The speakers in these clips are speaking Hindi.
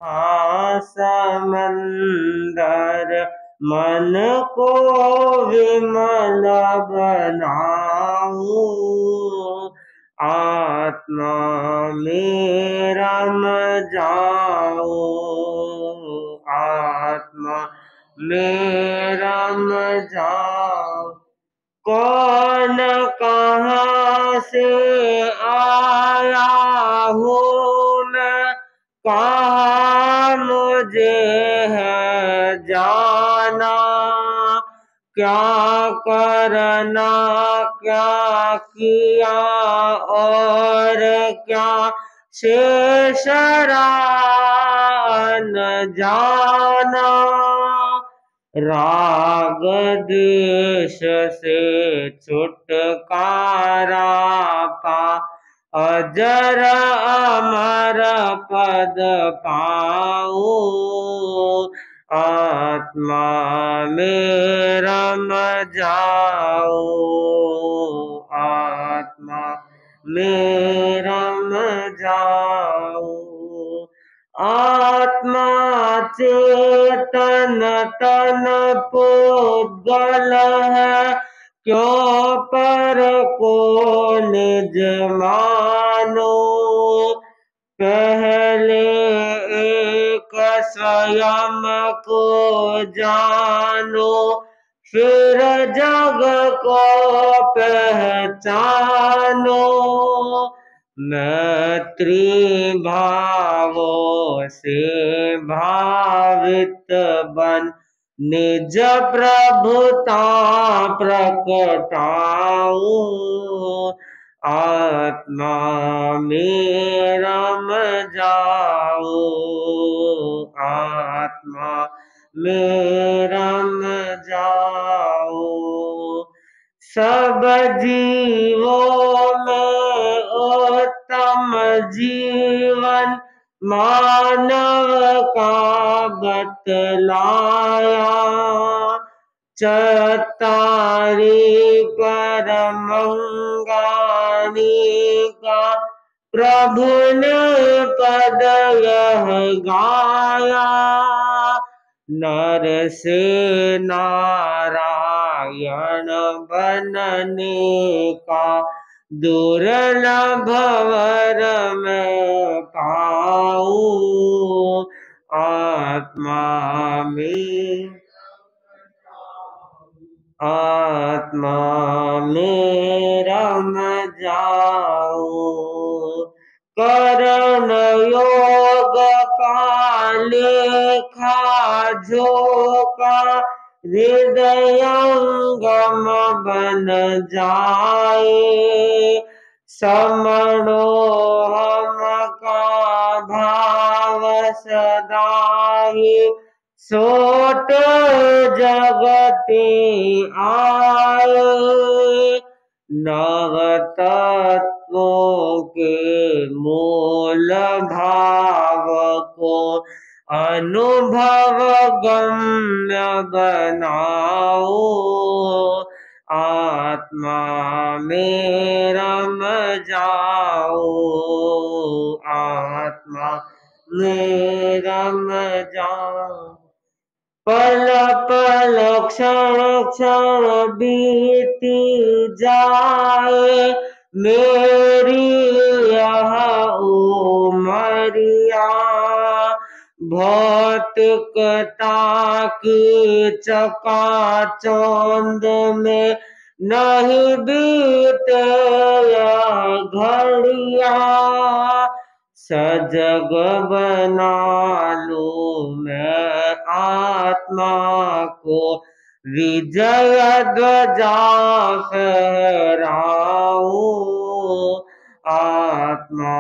हाँ समंदर मन को विमल बनाऊं, आत्मा में रम जाऊं, आत्मा में रम जाऊं। कौन कहाँ से आया हूँ मैं, कहाँ मुझे है जाना, क्या करना क्या किया और क्या शेष रहा न जाना। राग द्वेष से छुटकारा पा, अजर अमर पद पाऊं, आत्मा में रम जाऊं, आत्मा में रम जाऊं। आत्मा चेतन तन पुद्गल है, क्यों पर को निज मानो, पहले एक स्वयं को जानो, फिर जग को पहचानो। मैत्री भावों से भावित बन, निज प्रभुता प्रकटाऊं, आत्मा में रम जाऊं, आत्मा में रम जाऊं। सब जीवों में उत्तम जीवन मानव का बतलाया, चतारी पर मंगानी का प्रभु ने पद यह गाया, नर से नारायण बनने का दुर्लभ वर में पाऊं, आत्मा में, आत्मा में रम जाऊं। करण योग का लेखा झोंका, हृदयंगम बन जाए, समणो हम का भाव सदा ही सोट जगते आए, नव तत्वों के मूल भाव को अनुभव गम्य बनाओ, आत्मा में रम जाओ, आत्मा में रम जाओ। पल पल क्षण क्षण बीती जाए, मेरी यह उमरिया, भौतिकता की चकाचौंध में नहीं बीते यह घड़िया, सजग बना लूं मैं आत्मा को, विजय ध्वजा फहराऊं, आत्मा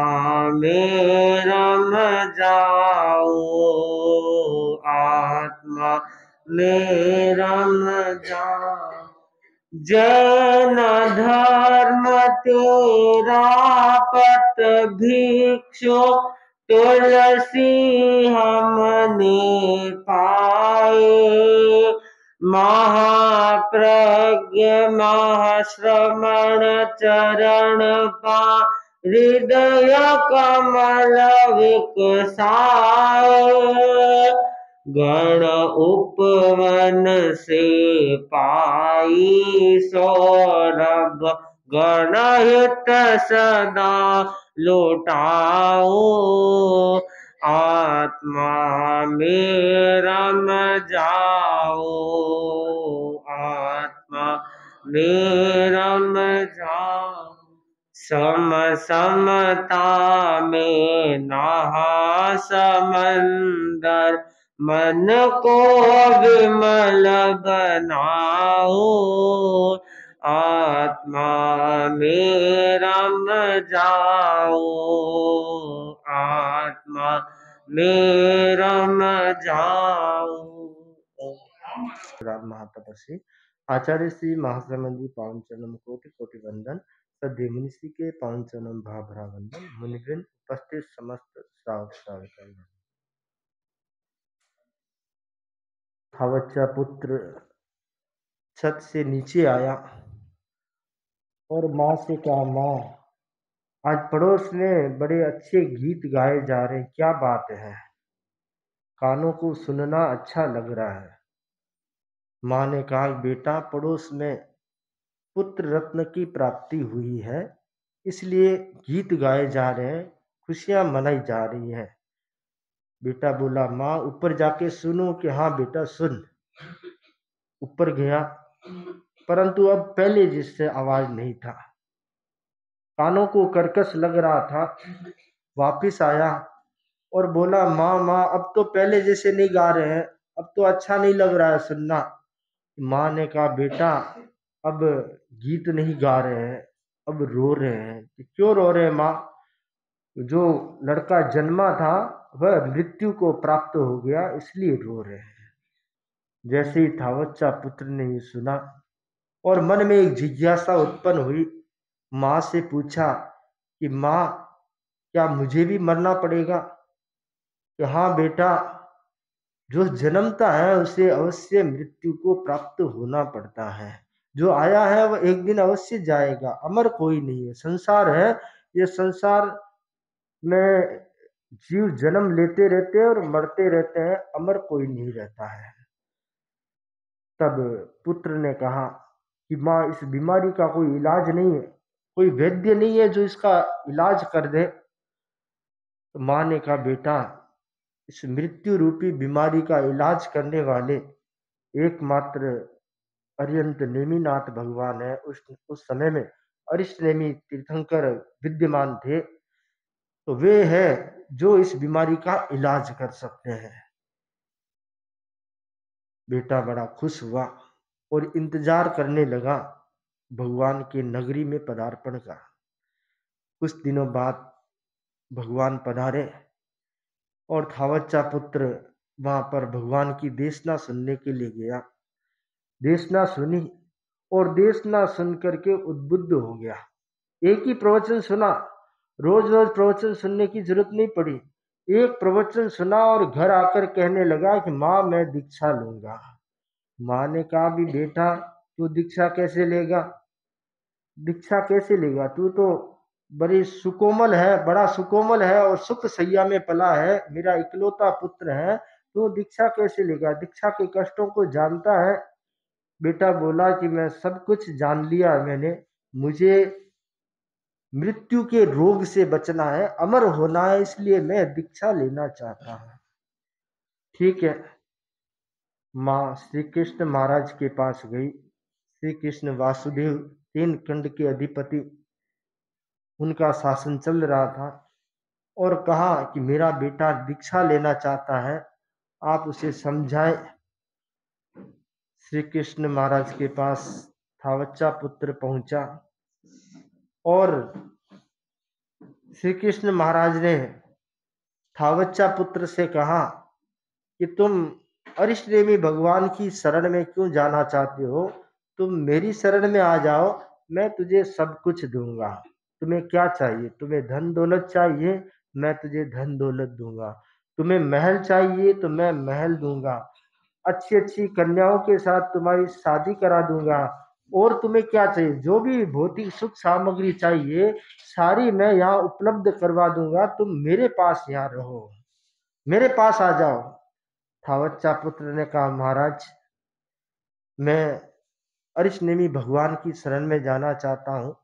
में रम जाऊं, आत्मा में रम जाऊं। जैन धर्म तेरा पथ भिक्षु, तुलसी हमने पाए, महाप्रज्ञ महाश्रमण चरण पा, हृदय कमल विकसाए, गण उपवन से पाई सौरभ, गणहित सदा लुटाओ, आत्मा में रम जाओ, आत्मा में रम जाओ। सम समता में नहा समंदर, मन को विमल बनाओ, आत्मा में रम जाओ, आत्मा में रम जाओ। महातपस्वी आचार्य श्री महाश्रमण जी पावन चरणम कोटि कोटि वंदन। सद्य मुनि श्री के पावन चरणम भाभरा वंदन। मुनिवृंद उपस्थित समस्त श्रावक श्राविका, था बच्चा पुत्र छत से नीचे आया और माँ से कहा, माँ आज पड़ोस में बड़े अच्छे गीत गाए जा रहे, क्या बात है? कानों को सुनना अच्छा लग रहा है। माँ ने कहा, बेटा पड़ोस में पुत्र रत्न की प्राप्ति हुई है, इसलिए गीत गाए जा रहे हैं, खुशियां मनाई जा रही है। बेटा बोला, माँ ऊपर जाके सुनो। कि हाँ बेटा सुन। ऊपर गया, परंतु अब पहले जिससे आवाज नहीं था, कानों को कर्कश लग रहा था। वापिस आया और बोला, माँ माँ अब तो पहले जैसे नहीं गा रहे हैं, अब तो अच्छा नहीं लग रहा है सुनना। माँ ने कहा, बेटा अब गीत नहीं गा रहे हैं, अब रो रहे हैं। क्यों रो रहे हैं माँ? जो लड़का जन्मा था वह मृत्यु को प्राप्त हो गया, इसलिए रो रहे हैं। जैसे ही थावच्चा पुत्र ने ये सुना और मन में एक जिज्ञासा उत्पन्न हुई, माँ से पूछा कि माँ क्या मुझे भी मरना पड़ेगा? कि हाँ बेटा, जो जन्मता है उसे अवश्य मृत्यु को प्राप्त होना पड़ता है। जो आया है वह एक दिन अवश्य जाएगा, अमर कोई नहीं है। संसार है, ये संसार में जीव जन्म लेते रहते हैं और मरते रहते हैं, अमर कोई नहीं रहता है। तब पुत्र ने कहा कि माँ इस बीमारी का कोई इलाज नहीं है, कोई वैद्य नहीं है जो इसका इलाज कर दे। तो माँ ने कहा, बेटा इस मृत्यु रूपी बीमारी का इलाज करने वाले एकमात्र अरिहंत नेमिनाथ भगवान है। उस समय में अरिष्ट नेमि तीर्थंकर विद्यमान थे, तो वे है जो इस बीमारी का इलाज कर सकते हैं। बेटा बड़ा खुश हुआ और इंतजार करने लगा भगवान के नगरी में पदार्पण का। कुछ दिनों बाद भगवान पधारे और थावच्चा पुत्र वहां पर भगवान की देशना सुनने के लिए गया। देशना सुनी और देशना सुन करके उद्बुद्ध हो गया। एक ही प्रवचन सुना, रोज रोज प्रवचन सुनने की जरूरत नहीं पड़ी। एक प्रवचन सुना और घर आकर कहने लगा कि माँ मैं दीक्षा लूंगा। माँ ने कहा, भी बेटा तू दीक्षा कैसे लेगा? दीक्षा कैसे लेगा? तू तो बड़ी सुकोमल है, बड़ा सुकोमल है और सुख सैया में पला है, मेरा इकलौता पुत्र है, तू दीक्षा कैसे लेगा? दीक्षा के कष्टों को जानता है? बेटा बोला कि मैं सब कुछ जान लिया मैंने, मुझे मृत्यु के रोग से बचना है, अमर होना है, इसलिए मैं दीक्षा लेना चाहता हूँ। ठीक है। माँ श्री कृष्ण महाराज के पास गई। श्री कृष्ण वासुदेव 3 खंड के अधिपति, उनका शासन चल रहा था, और कहा कि मेरा बेटा दीक्षा लेना चाहता है, आप उसे समझाएं। श्री कृष्ण महाराज के पास थावच्चा पुत्र पहुंचा और श्री कृष्ण महाराज ने थावच्चा पुत्र से कहा कि तुम अरिष्ट नेमि भगवान की शरण में क्यों जाना चाहते हो? तुम मेरी शरण में आ जाओ, मैं तुझे सब कुछ दूंगा। तुम्हें क्या चाहिए? तुम्हें धन दौलत चाहिए, मैं तुझे धन दौलत दूंगा। तुम्हें महल चाहिए तो मैं महल दूंगा, अच्छी अच्छी कन्याओं के साथ तुम्हारी शादी करा दूंगा। और तुम्हें क्या चाहिए? जो भी भौतिक सुख सामग्री चाहिए सारी मैं यहाँ उपलब्ध करवा दूंगा। तुम मेरे पास यहाँ रहो, मेरे पास आ जाओ। थावच्चा पुत्र ने कहा, महाराज, मैं अरिष्नेमी भगवान की शरण में जाना चाहता हूँ।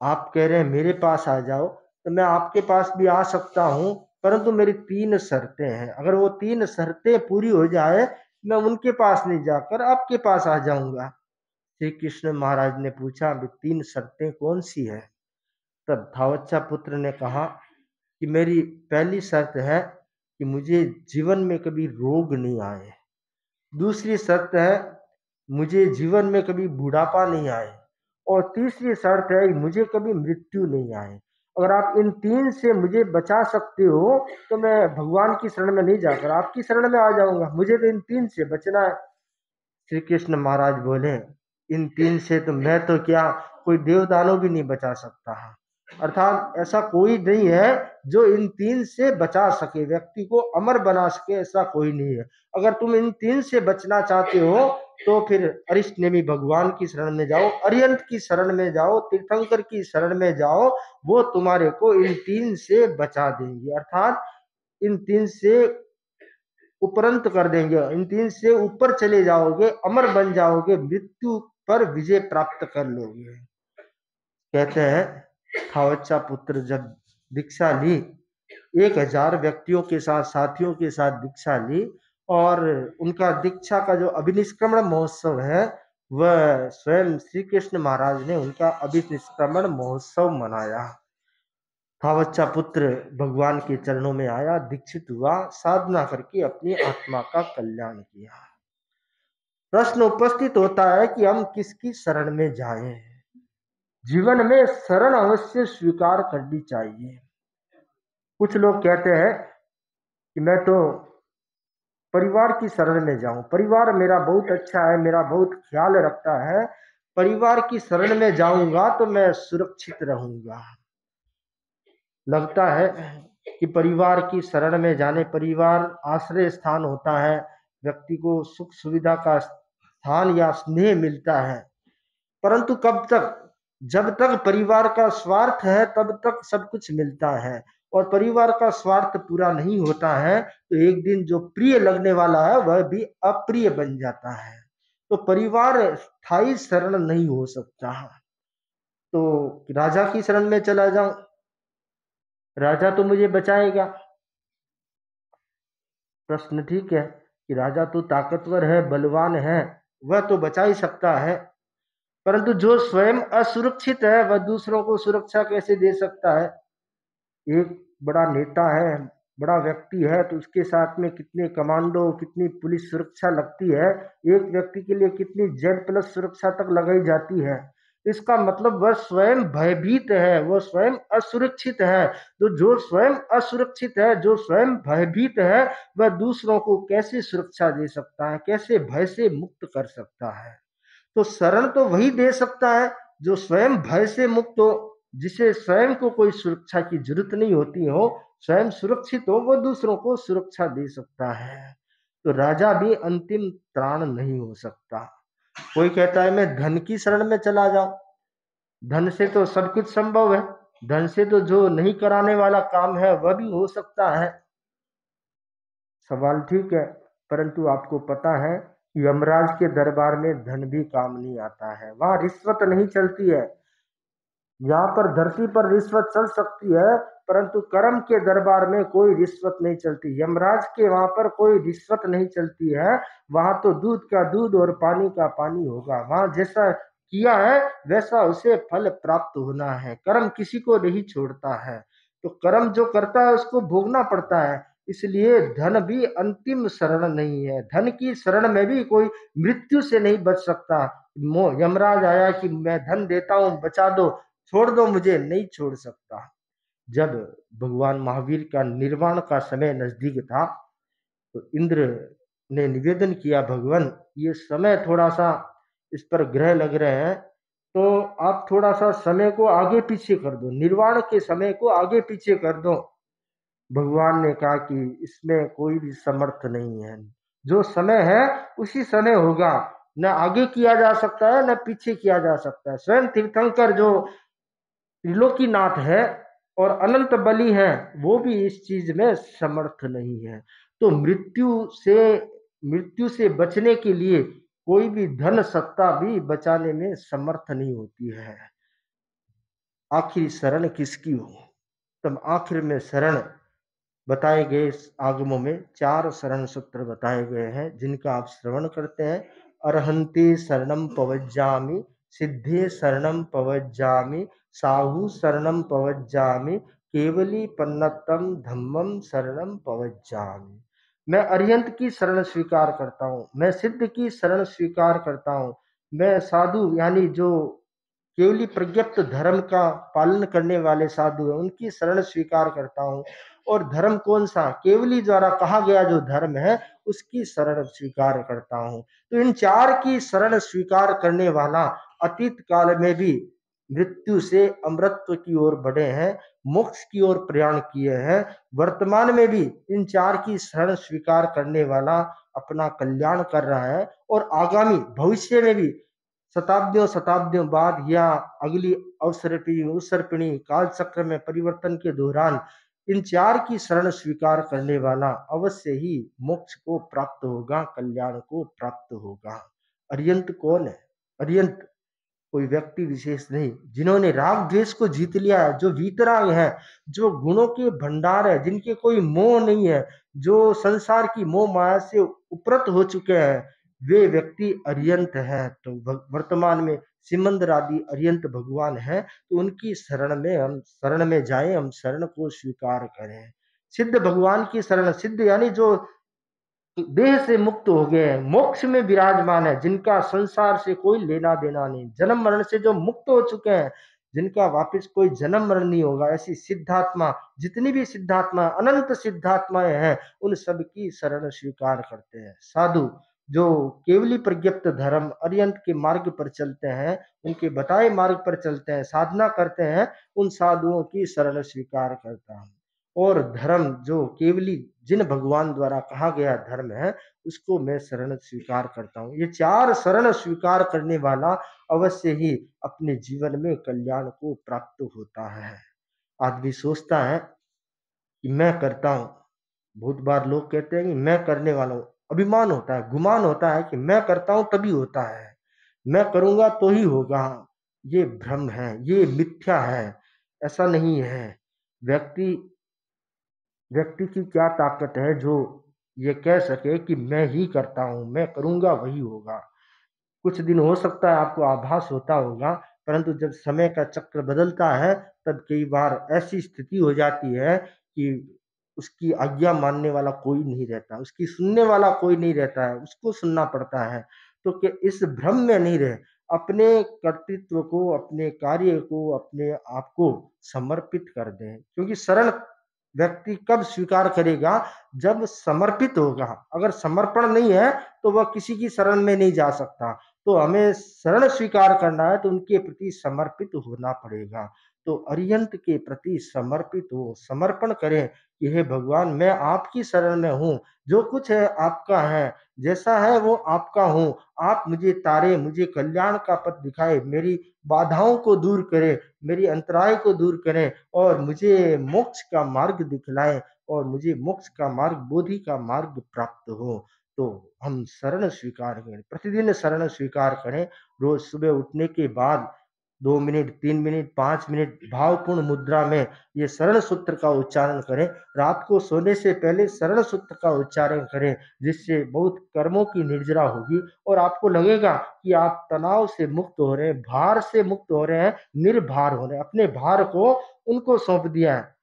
आप कह रहे हैं मेरे पास आ जाओ, तो मैं आपके पास भी आ सकता हूँ, परंतु मेरी 3 शर्तें हैं। अगर वो 3 शर्तें पूरी हो जाए, मैं उनके पास नहीं जाकर आपके पास आ जाऊंगा। श्री कृष्ण महाराज ने पूछा, अभी 3 शर्तें कौन सी है? तब थावच्चा पुत्र ने कहा कि मेरी पहली शर्त है कि मुझे जीवन में कभी रोग नहीं आए। दूसरी शर्त है, मुझे जीवन में कभी बुढ़ापा नहीं आए। और तीसरी शर्त है, मुझे कभी मृत्यु नहीं आए। अगर आप इन 3 से मुझे बचा सकते हो, तो मैं भगवान की शरण में नहीं जाकर आपकी शरण में आ जाऊंगा। मुझे तो इन 3 से बचना है। श्री कृष्ण महाराज बोले, इन 3 से तो मैं तो क्या, कोई देवदानव भी नहीं बचा सकता है। अर्थात ऐसा कोई नहीं है जो इन 3 से बचा सके, व्यक्ति को अमर बना सके, ऐसा कोई नहीं है। अगर तुम इन 3 से बचना चाहते हो, तो फिर अरिष्टनेमी भगवान की शरण में जाओ, अरिहंत की शरण में जाओ, तीर्थंकर की शरण में जाओ। वो तुम्हारे को इन 3 से बचा देंगे, अर्थात इन 3 से उपरंत कर देंगे, इन 3 से ऊपर चले जाओगे, अमर बन जाओगे, मृत्यु पर विजय प्राप्त कर लोगे। कहते हैं थावच्चा पुत्र जब दीक्षा ली, 1000 व्यक्तियों के साथ, साथियों के साथ दीक्षा ली, और उनका दीक्षा का जो अभिनिष्क्रमण महोत्सव है, वह स्वयं श्री कृष्ण महाराज ने उनका अभिनिष्क्रमण महोत्सव मनाया। थावच्चा पुत्र भगवान के चरणों में आया, दीक्षित हुआ, साधना करके अपनी आत्मा का कल्याण किया। प्रश्न उपस्थित होता है कि हम किसकी शरण में जाएं। जीवन में शरण अवश्य स्वीकार करनी चाहिए। कुछ लोग कहते हैं कि मैं तो परिवार की शरण में जाऊं, परिवार मेरा बहुत अच्छा है, मेरा बहुत ख्याल रखता है, परिवार की शरण में जाऊंगा तो मैं सुरक्षित रहूंगा। लगता है कि परिवार की शरण में जाने, परिवार आश्रय स्थान होता है, व्यक्ति को सुख सुविधा का स्थान या स्नेह मिलता है। परंतु कब तक? जब तक परिवार का स्वार्थ है, तब तक सब कुछ मिलता है, और परिवार का स्वार्थ पूरा नहीं होता है तो एक दिन जो प्रिय लगने वाला है वह भी अप्रिय बन जाता है। तो परिवार स्थायी शरण नहीं हो सकता। तो राजा की शरण में चला जाऊं, राजा तो मुझे बचाएगा। प्रश्न ठीक है कि राजा तो ताकतवर है, बलवान है, वह तो बचा ही सकता है, परंतु जो स्वयं असुरक्षित है वह दूसरों को सुरक्षा कैसे दे सकता है? एक बड़ा नेता है, बड़ा व्यक्ति है, तो उसके साथ में कितने कमांडो, कितनी पुलिस सुरक्षा लगती है, एक व्यक्ति के लिए कितनी जेड प्लस सुरक्षा तक लगाई जाती है। इसका मतलब वह स्वयं भयभीत है, वह स्वयं असुरक्षित है। तो जो स्वयं असुरक्षित है, जो स्वयं भयभीत है, वह दूसरों को कैसे सुरक्षा दे सकता है, कैसे भय से मुक्त कर सकता है? तो शरण तो वही दे सकता है जो स्वयं भय से मुक्त हो, जिसे स्वयं को कोई सुरक्षा की जरूरत नहीं होती हो, स्वयं सुरक्षित हो, वो दूसरों को सुरक्षा दे सकता है। तो राजा भी अंतिम त्राण नहीं हो सकता। कोई कहता है मैं धन की शरण में चला जाऊं, धन से तो सब कुछ संभव है, धन से तो जो नहीं कराने वाला काम है वह भी हो सकता है। सवाल ठीक है, परंतु आपको पता है यमराज के दरबार में धन भी काम नहीं आता है, वहां रिश्वत नहीं चलती है। यहाँ पर धरती पर रिश्वत चल सकती है, परंतु कर्म के दरबार में कोई रिश्वत नहीं चलती। यमराज के वहां पर कोई रिश्वत नहीं चलती है। वहां तो दूध का दूध और पानी का पानी होगा। वहां जैसा किया है वैसा उसे फल प्राप्त होना है। कर्म किसी को नहीं छोड़ता है, तो कर्म जो करता है उसको भोगना पड़ता है। इसलिए धन भी अंतिम शरण नहीं है। धन की शरण में भी कोई मृत्यु से नहीं बच सकता। यमराज आया कि मैं धन देता हूं, बचा दो, छोड़ दो, मुझे नहीं छोड़ सकता। जब भगवान महावीर का निर्वाण का समय नजदीक था, तो इंद्र ने निवेदन किया, भगवान ये समय थोड़ा सा इस पर ग्रह लग रहे हैं, तो आप थोड़ा सा समय को आगे पीछे कर दो, निर्वाण के समय को आगे पीछे कर दो। भगवान ने कहा कि इसमें कोई भी समर्थ नहीं है, जो समय है उसी समय होगा, न आगे किया जा सकता है न पीछे किया जा सकता है। स्वयं तीर्थंकर जो त्रिलोकीनाथ है और अनंत बली है, वो भी इस चीज में समर्थ नहीं है। तो मृत्यु से बचने के लिए कोई भी धन सत्ता भी बचाने में समर्थ नहीं होती है। आखिरी शरण किसकी हो? तब आखिर में शरण बताए गए इस आगमों में 4 शरण सूत्र बताए गए हैं, जिनका आप श्रवण करते हैं। अरहंते शरणम पवज्जामि, सिद्धे शरणम पवज्जामि, साहू शरणम पवज्जामि, केवली पन्नतम धम्मम शरणम पवज्जामि। मैं अरिहंत की शरण स्वीकार करता हूँ, मैं सिद्ध की शरण स्वीकार करता हूँ, मैं साधु यानी जो केवली प्रज्ञप्त धर्म का पालन करने वाले साधु हैं, उनकी शरण स्वीकार करता हूँ। और धर्म कौन सा? केवली द्वारा कहा गया जो धर्म है, उसकी शरण स्वीकार करता हूँ। तो इन 4 की शरण स्वीकार करने वाला अतीत काल में भी मृत्यु से अमरत्व की ओर बढ़े हैं, मोक्ष की ओर प्रयाण किए हैं। वर्तमान में भी इन 4 की शरण स्वीकार करने वाला अपना कल्याण कर रहा है, और आगामी भविष्य में भी शताब्दियों शताब्दियों बाद या अगली अवसर्पिणी काल चक्र में परिवर्तन के दौरान इन 4 की शरण स्वीकार करने वाला अवश्य ही मोक्ष को प्राप्त होगा, कल्याण को प्राप्त होगा। अरियंत कौन है? अरियंत कोई व्यक्ति विशेष नहीं, जिन्होंने राग द्वेष को जीत लिया है, जो वीतराग है, जो गुणों के भंडार है, जिनके कोई मोह नहीं है, जो संसार की मोह माया से उपरत हो चुके हैं, वे व्यक्ति अरियंत है। तो वर्तमान में सिमंदर आदि अरियंत भगवान है, तो उनकी शरण में जाएं, हम शरण को स्वीकार करें। सिद्ध भगवान की शरण, सिद्ध यानी जो देह से मुक्त हो गए हैं, मोक्ष में विराजमान है, जिनका संसार से कोई लेना देना नहीं, जन्म मरण से जो मुक्त हो चुके हैं, जिनका वापस कोई जन्म मरण नहीं होगा, ऐसी सिद्धात्मा, जितनी भी सिद्धात्मा, अनंत सिद्धात्माएं हैं, उन सब की शरण स्वीकार करते हैं। साधु जो केवली प्रज्ञप्त धर्म अरियंत के मार्ग पर चलते हैं, उनके बताए मार्ग पर चलते हैं, साधना करते हैं, उन साधुओं की शरण स्वीकार करता हूं। और धर्म जो केवली जिन भगवान द्वारा कहा गया धर्म है, उसको मैं शरण स्वीकार करता हूँ। ये 4 शरण स्वीकार करने वाला अवश्य ही अपने जीवन में कल्याण को प्राप्त होता है। आदमी सोचता है कि मैं करता हूँ, बहुत बार लोग कहते हैं कि मैं करने वाला हूँ, अभिमान होता है, गुमान होता है कि मैं करता हूँ तभी होता है, मैं करूंगा तो ही होगा। ये भ्रम है, ये मिथ्या है, ऐसा नहीं है। व्यक्ति व्यक्ति की क्या ताकत है जो ये कह सके कि मैं ही करता हूं, मैं करूंगा वही होगा। कुछ दिन हो सकता है आपको आभास होता होगा, परंतु जब समय का चक्र बदलता है, तब कई बार ऐसी स्थिति हो जाती है कि उसकी आज्ञा मानने वाला कोई नहीं रहता, उसकी सुनने वाला कोई नहीं रहता है, उसको सुनना पड़ता है। तो कि इस भ्रम में नहीं रहे, अपने कर्तृत्व को, अपने कार्य को, अपने आप को समर्पित कर दें, क्योंकि शरण व्यक्ति कब स्वीकार करेगा? जब समर्पित होगा। अगर समर्पण नहीं है, तो वह किसी की शरण में नहीं जा सकता। तो हमें शरण स्वीकार करना है, तो उनके प्रति समर्पित होना पड़ेगा। तो अरिहंत के प्रति समर्पित हो, समर्पण करें कि हे भगवान, मैं आपकी शरण में हूँ, जो कुछ है आपका है, जैसा है वो आपका हूँ। आप मुझे तारे, मुझे कल्याण का पथ दिखाए, मेरी बाधाओं को दूर करें, मेरी अंतराय को दूर करें, और मुझे मोक्ष का मार्ग दिखलाएं, और मुझे मोक्ष का मार्ग, बोधि का मार्ग प्राप्त हो। तो हम शरण स्वीकार करें, प्रतिदिन शरण स्वीकार करें। रोज सुबह उठने के बाद 2 मिनट, 3 मिनट, 5 मिनट भावपूर्ण मुद्रा में ये शरण सूत्र का उच्चारण करें। रात को सोने से पहले शरण सूत्र का उच्चारण करें, जिससे बहुत कर्मों की निर्जरा होगी, और आपको लगेगा कि आप तनाव से मुक्त हो रहे हैं, भार से मुक्त हो रहे हैं, निर्भार हो रहे हैं। अपने भार को उनको सौंप दिया है।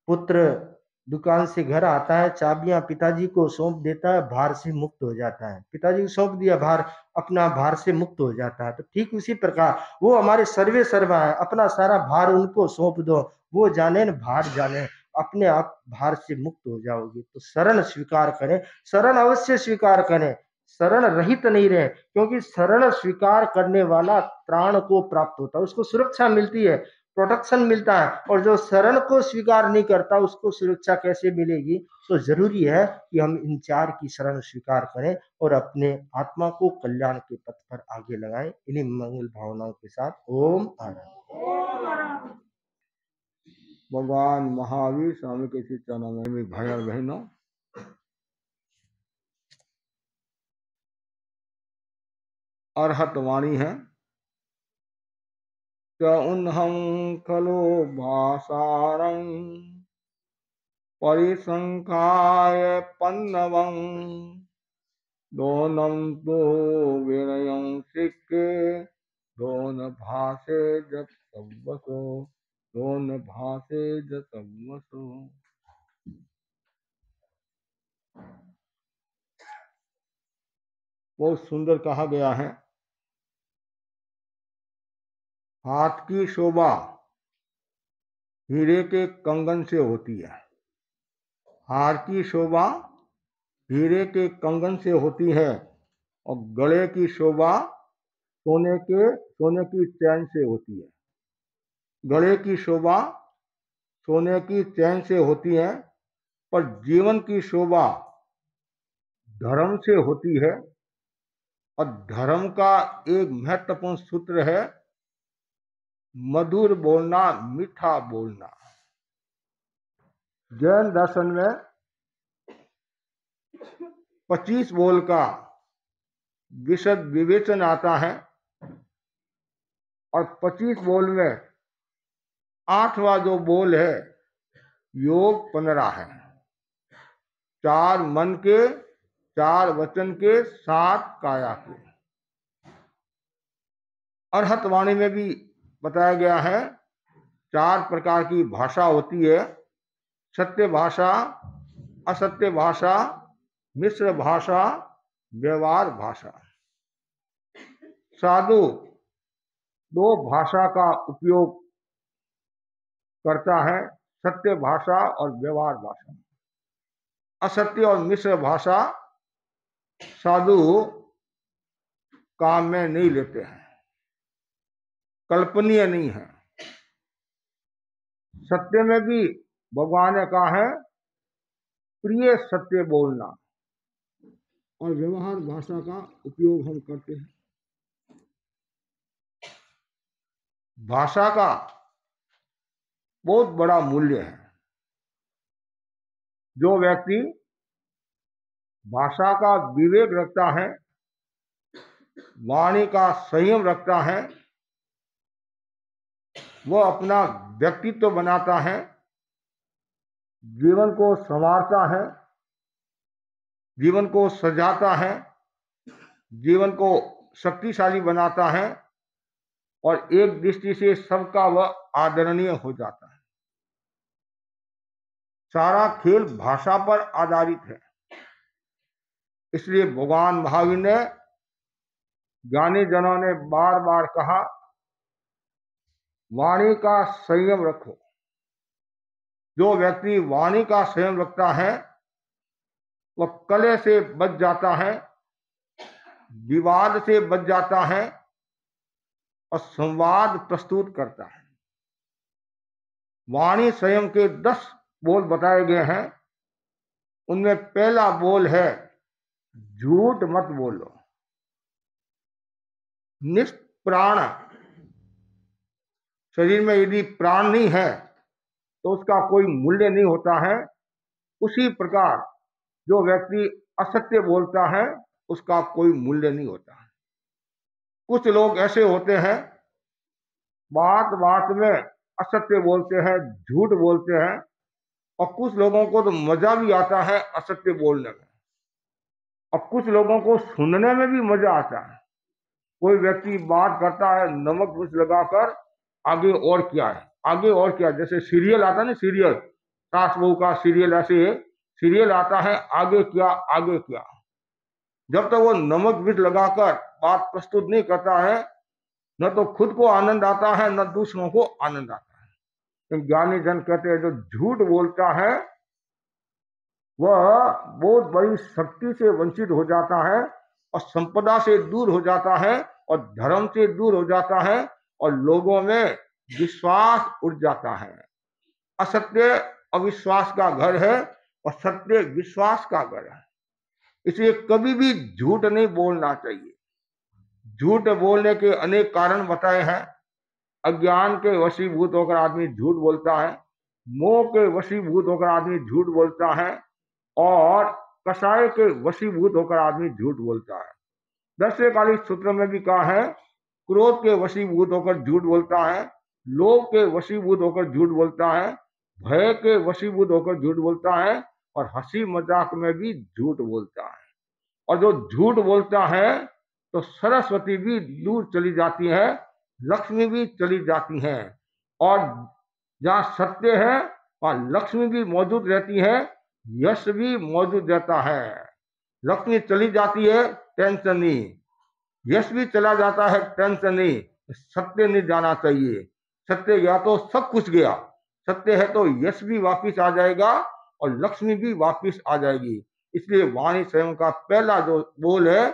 पुत्र दुकान से घर आता है, चाबियां पिताजी को सौंप देता है, भार से मुक्त हो जाता है। पिताजी को सौंप दिया भार, अपना भार से मुक्त हो जाता है। तो ठीक उसी प्रकार वो हमारे सर्वे सर्वा है, अपना सारा भार उनको सौंप दो, वो जाने न भार जाने, अपने आप भार से मुक्त हो जाओगे। तो शरण स्वीकार करें, शरण अवश्य स्वीकार करें, शरण रहित नहीं रहे, क्योंकि शरण स्वीकार करने वाला त्राण को प्राप्त होता है, उसको सुरक्षा मिलती है, प्रोटेक्शन मिलता है। और जो शरण को स्वीकार नहीं करता, उसको सुरक्षा कैसे मिलेगी? तो जरूरी है कि हम इन 4 की शरण स्वीकार करें, और अपने आत्मा को कल्याण के पथ पर आगे लगाएं। इन्हीं मंगल भावनाओं के साथ ओम आनंद। भगवान महावीर स्वामी के चरणों में भाई और बहनों, अरहत वाणी है। च उन्हं खलो भाषारं परिसंखाय पन्नवं दोनं तो विनयं सिक्के दोन भाषे जत सव्वसो दोन भाषे जत सव्वसो। बहुत सुंदर कहा गया है। हाथ की शोभा हीरे के कंगन से होती है। हार की शोभा हीरे के कंगन से होती है और गले की शोभा सोने की चैन से होती है। गले की शोभा सोने की चैन से होती है, पर जीवन की शोभा धर्म से होती है। और धर्म का एक महत्वपूर्ण सूत्र है मधुर बोलना, मीठा बोलना। जैन दर्शन में 25 बोल का विशद विवेचन आता है और 25 बोल में 8वां जो बोल है योग 15 है। 4 मन के, 4 वचन के, 7 काया के। अरहत वाणी में भी बताया गया है 4 प्रकार की भाषा होती है। सत्य भाषा, असत्य भाषा, मिश्र भाषा, व्यवहार भाषा। साधु 2 भाषा का उपयोग करता है, सत्य भाषा और व्यवहार भाषा। असत्य और मिश्र भाषा साधु काम में नहीं लेते हैं, कल्पनीय नहीं है। सत्य में भी भगवान ने कहा है प्रिय सत्य बोलना, और व्यवहार भाषा का उपयोग हम करते हैं। भाषा का बहुत बड़ा मूल्य है। जो व्यक्ति भाषा का विवेक रखता है, वाणी का संयम रखता है, वह अपना व्यक्तित्व बनाता है, जीवन को संवारता है, जीवन को सजाता है, जीवन को शक्तिशाली बनाता है और एक दृष्टि से सबका वह आदरणीय हो जाता है। सारा खेल भाषा पर आधारित है। इसलिए भगवान महावीर ने, ज्ञानी जनों ने बार बार कहा वाणी का संयम रखो। जो व्यक्ति वाणी का संयम रखता है वह कलह से बच जाता है, विवाद से बच जाता है और संवाद प्रस्तुत करता है। वाणी संयम के 10 बोल बताए गए हैं। उनमें पहला बोल है झूठ मत बोलो। निष्प्राण शरीर में यदि प्राण नहीं है तो उसका कोई मूल्य नहीं होता है। उसी प्रकार जो व्यक्ति असत्य बोलता है उसका कोई मूल्य नहीं होता है। कुछ लोग ऐसे होते हैं बात बात में असत्य बोलते हैं, झूठ बोलते हैं, और कुछ लोगों को तो मजा भी आता है असत्य बोलने में, और कुछ लोगों को सुनने में भी मजा आता है। कोई व्यक्ति बात करता है नमक मिर्च लगाकर, आगे और क्या है, आगे और क्या, जैसे सीरियल आता है ना, सीरियल सास बहू का सीरियल, ऐसे सीरियल आता है आगे क्या आगे क्या। जब तक वो नमक मिर्च लगाकर बात प्रस्तुत नहीं करता है न तो खुद को आनंद आता है न दूसरों को आनंद आता है। तो ज्ञानी जन कहते हैं जो झूठ बोलता है वह बहुत बड़ी शक्ति से वंचित हो जाता है और संपदा से दूर हो जाता है और धर्म से दूर हो जाता है और लोगों में विश्वास उठ जाता है। असत्य अविश्वास का घर है और सत्य विश्वास का घर है। इसलिए कभी भी झूठ नहीं बोलना चाहिए। झूठ बोलने के अनेक कारण बताए हैं। अज्ञान के वशीभूत होकर आदमी झूठ बोलता है, मोह के वशीभूत होकर आदमी झूठ बोलता है और कषाय के वशीभूत होकर आदमी झूठ बोलता है। दशकालिक सूत्र में भी कहा है, क्रोध के वशीभूत होकर झूठ बोलता है, लोभ के वशीभूत होकर झूठ बोलता है, भय के वशीभूत होकर झूठ बोलता है, और हंसी मजाक में भी झूठ बोलता है। और जो झूठ बोलता है तो सरस्वती भी दूर चली जाती है, लक्ष्मी भी चली जाती है, और जहां सत्य है वहां लक्ष्मी भी मौजूद रहती है, यश भी मौजूद रहता है। लक्ष्मी चली जाती है, टेंशन नहीं, यश भी चला जाता है, टेंशन नहीं। सत्य नहीं जाना चाहिए, सत्य गया तो सब कुछ गया। सत्य है तो यश भी वापिस आ जाएगा और लक्ष्मी भी वापिस आ जाएगी। इसलिए वाणी स्वयं का पहला जो बोल है,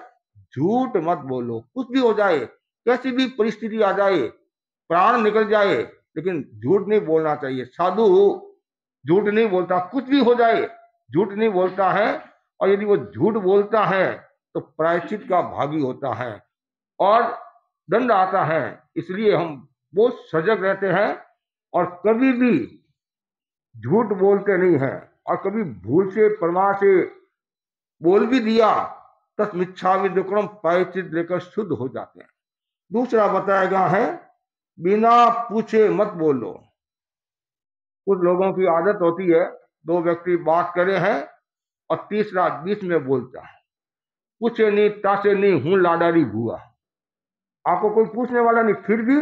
झूठ मत बोलो। कुछ भी हो जाए, कैसी भी परिस्थिति आ जाए, प्राण निकल जाए, लेकिन झूठ नहीं बोलना चाहिए। साधु झूठ नहीं बोलता, कुछ भी हो जाए झूठ नहीं बोलता है। और यदि वो झूठ बोलता है तो प्रायश्चित का भागी होता है और दंड आता है। इसलिए हम बहुत सजग रहते हैं और कभी भी झूठ बोलते नहीं हैं। और कभी भूल से परमा से बोल भी दिया, तस्मिच्छामि दुक्कड़म, प्रायश्चित लेकर शुद्ध हो जाते हैं। दूसरा बताया गया है, बिना पूछे मत बोलो। कुछ लोगों की आदत होती है, दो व्यक्ति बात करे हैं और तीसरा बीच में बोलता है, पूछे नहीं तासे नहीं, हूं लाडारी भुआ। आपको कोई पूछने वाला नहीं, फिर भी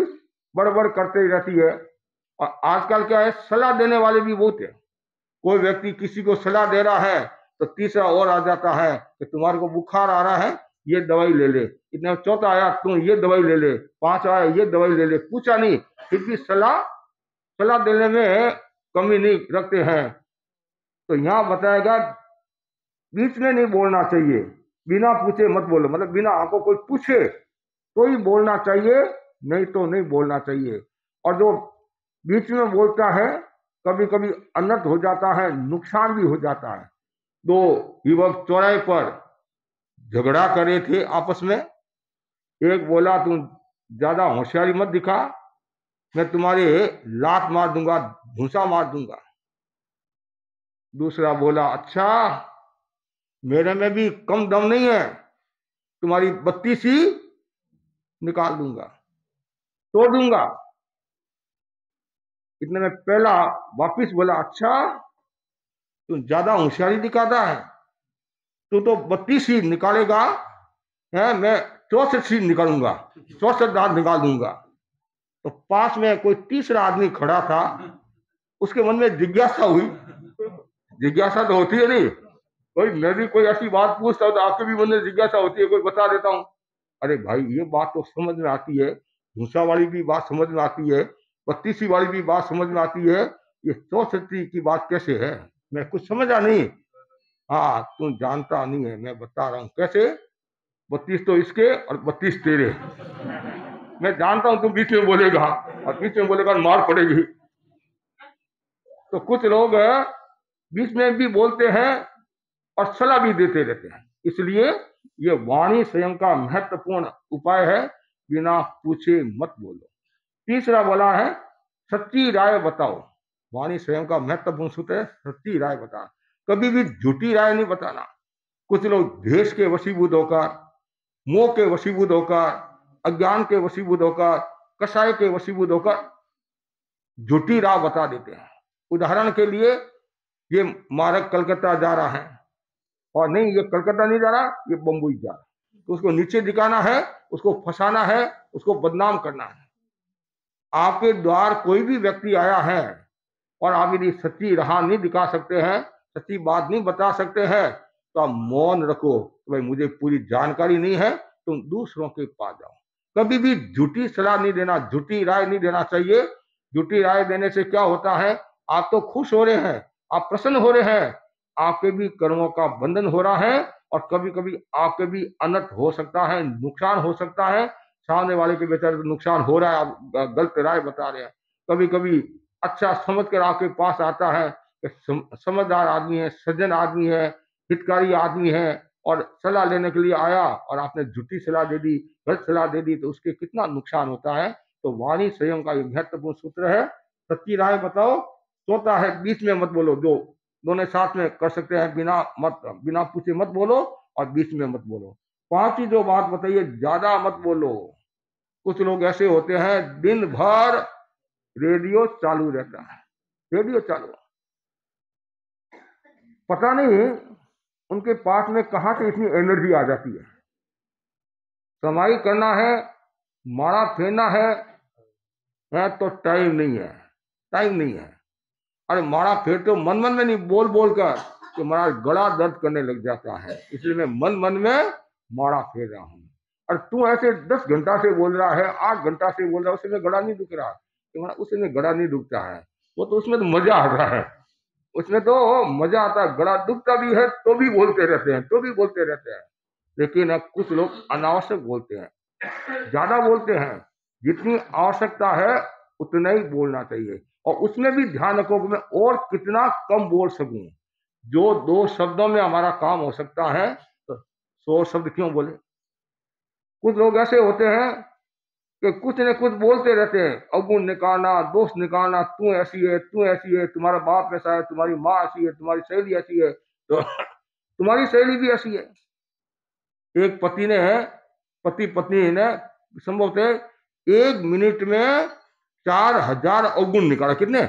बड़बड़ करते ही रहती है। और आजकल क्या है, सलाह देने वाले भी बहुत है। कोई व्यक्ति किसी को सलाह दे रहा है तो तीसरा और आ जाता है कि तुम्हारे को बुखार आ रहा है, ये दवाई ले ले। इतना चौथा आया, तुम ये दवाई ले ले। पांच आया, ये दवाई ले ले। पूछा नहीं, फिर भी सलाह देने में कमी नहीं रखते हैं। तो यहाँ बताएगा, बीच में नहीं बोलना चाहिए, बिना पूछे मत बोलो। मतलब बिना आपको कोई पूछे तो ही बोलना चाहिए, नहीं तो नहीं बोलना चाहिए। और जो बीच में बोलता है, कभी कभी अनर्थ हो जाता है, नुकसान भी हो जाता है। दो युवक चौराहे पर झगड़ा करे थे आपस में। एक बोला, तुम ज्यादा होशियारी मत दिखा, मैं तुम्हारे लात मार दूंगा, घूंसा मार दूंगा। दूसरा बोला, अच्छा मेरे में भी कम दम नहीं है, तुम्हारी बत्ती सी निकाल दूंगा, तोड़ दूंगा। इतने में पहला वापिस बोला, अच्छा तू ज्यादा होशियारी दिखाता है, तू तो 32 ही निकालेगा, है मैं 64 ही निकालूंगा, 64 दांत निकाल दूंगा। तो पास में कोई तीसरा आदमी खड़ा था, उसके मन में जिज्ञासा हुई। जिज्ञासा तो होती है नहीं, कोई मैं भी कोई ऐसी बात पूछता हूँ तो आपके भी मन में जिज्ञासा होती है, कोई बता देता हूँ। अरे भाई, ये बात तो समझ में आती है, भूसा वाली भी बात समझ में आती है, 32 वाली भी बात समझ में आती है, ये 64 की बात कैसे है? मैं कुछ समझा नहीं। हाँ, तू जानता नहीं है, मैं बता रहा हूँ कैसे। 32 तो इसके और 32 तेरे। मैं जानता हूं तुम बीच में बोलेगा, और बीच में बोलेगा मार पड़ेगी। तो कुछ लोग बीच में भी बोलते हैं और सलाह भी देते रहते हैं। इसलिए ये वाणी स्वयं का महत्वपूर्ण उपाय है, बिना पूछे मत बोलो। तीसरा बोला है, सच्ची राय बताओ। वाणी स्वयं का महत्वपूर्ण सूत्र है, सच्ची राय बताना। कभी भी झूठी राय नहीं बताना। कुछ लोग द्वेष के वशीभूत होकर, मोह के वशीभूत होकर, अज्ञान के वशीभूत होकर, कषाय के वशीभूत होकर झूठी राह बता देते हैं। उदाहरण के लिए, ये मार्ग कलकत्ता जा रहा है, और नहीं ये कलकत्ता नहीं जा रहा, ये बम्बई जा रहा है। तो उसको नीचे दिखाना है, उसको फंसाना है, उसको बदनाम करना है। आपके द्वार कोई भी व्यक्ति आया है और आप यदि सच्ची राह नहीं दिखा सकते हैं, सच्ची बात नहीं बता सकते हैं, तो आप मौन रखो। भाई मुझे पूरी जानकारी नहीं है, तुम दूसरों के पास जाओ। कभी भी झूठी सलाह नहीं देना, झूठी राय नहीं देना चाहिए। झूठी राय देने से क्या होता है, आप तो खुश हो रहे हैं, आप प्रसन्न हो रहे हैं, आपके भी कर्मों का बंधन हो रहा है, और कभी कभी आपके भी अनर्थ हो सकता है, नुकसान हो सकता है। सामने वाले के बेचारे नुकसान हो रहा है, आप गलत राय बता रहे हैं। कभी कभी अच्छा समझ कर आपके पास आता है कि समझदार आदमी है, सज्जन आदमी है, हितकारी आदमी है, और सलाह लेने के लिए आया और आपने झूठी सलाह दे दी, गलत सलाह दे दी, तो उसके कितना नुकसान होता है। तो वाणी स्वयं का ये महत्वपूर्ण सूत्र है, सच्ची राय बताओ। चौथा है, बीच में मत बोलो। जो दोनों साथ में कर सकते हैं, बिना पूछे मत बोलो और बीच में मत बोलो। पांचवी जो बात बताइए, ज्यादा मत बोलो। कुछ लोग ऐसे होते हैं दिन भर रेडियो चालू रहता है, रेडियो चालू, पता नहीं उनके पास में कहां से इतनी एनर्जी आ जाती है। कमाई करना है, मारा फेरना है तो टाइम नहीं है, टाइम नहीं है। अरे मारा फेर तो मन मन में नहीं, बोल बोल कर तो हमारा गला दर्द करने लग जाता है, इसलिए मैं मन मन में मारा फेर रहा हूँ। और तू ऐसे 10 घंटा से बोल रहा है, 8 घंटा से बोल रहा है, उसमें गला नहीं दुख रहा, तुम्हारा उसमें गला नहीं दुखता है, वो तो उसमें तो मजा आता है, उसमें तो मजा आता है। गला दुखता भी है तो भी बोलते रहते हैं, तो भी बोलते रहते हैं। लेकिन अब कुछ लोग अनावश्यक बोलते हैं, ज्यादा बोलते हैं। जितनी आवश्यकता है उतना ही बोलना चाहिए, और उसमें भी ध्यान रखो कि मैं और कितना कम बोल सकूं। जो 2 शब्दों में हमारा काम हो सकता है तो 100 शब्द क्यों बोले। कुछ लोग ऐसे होते हैं कि कुछ न कुछ बोलते रहते हैं, अवगुण निकालना, दोष निकालना, तू ऐसी है, तू ऐसी है, तुम्हारा बाप ऐसा है, तुम्हारी माँ ऐसी है, तुम्हारी सहेली ऐसी है, तो तुम्हारी सहेली भी ऐसी है। एक पति पत्नी ने संभवतः 1 मिनट में 4000 अवगुण निकाले। कितने?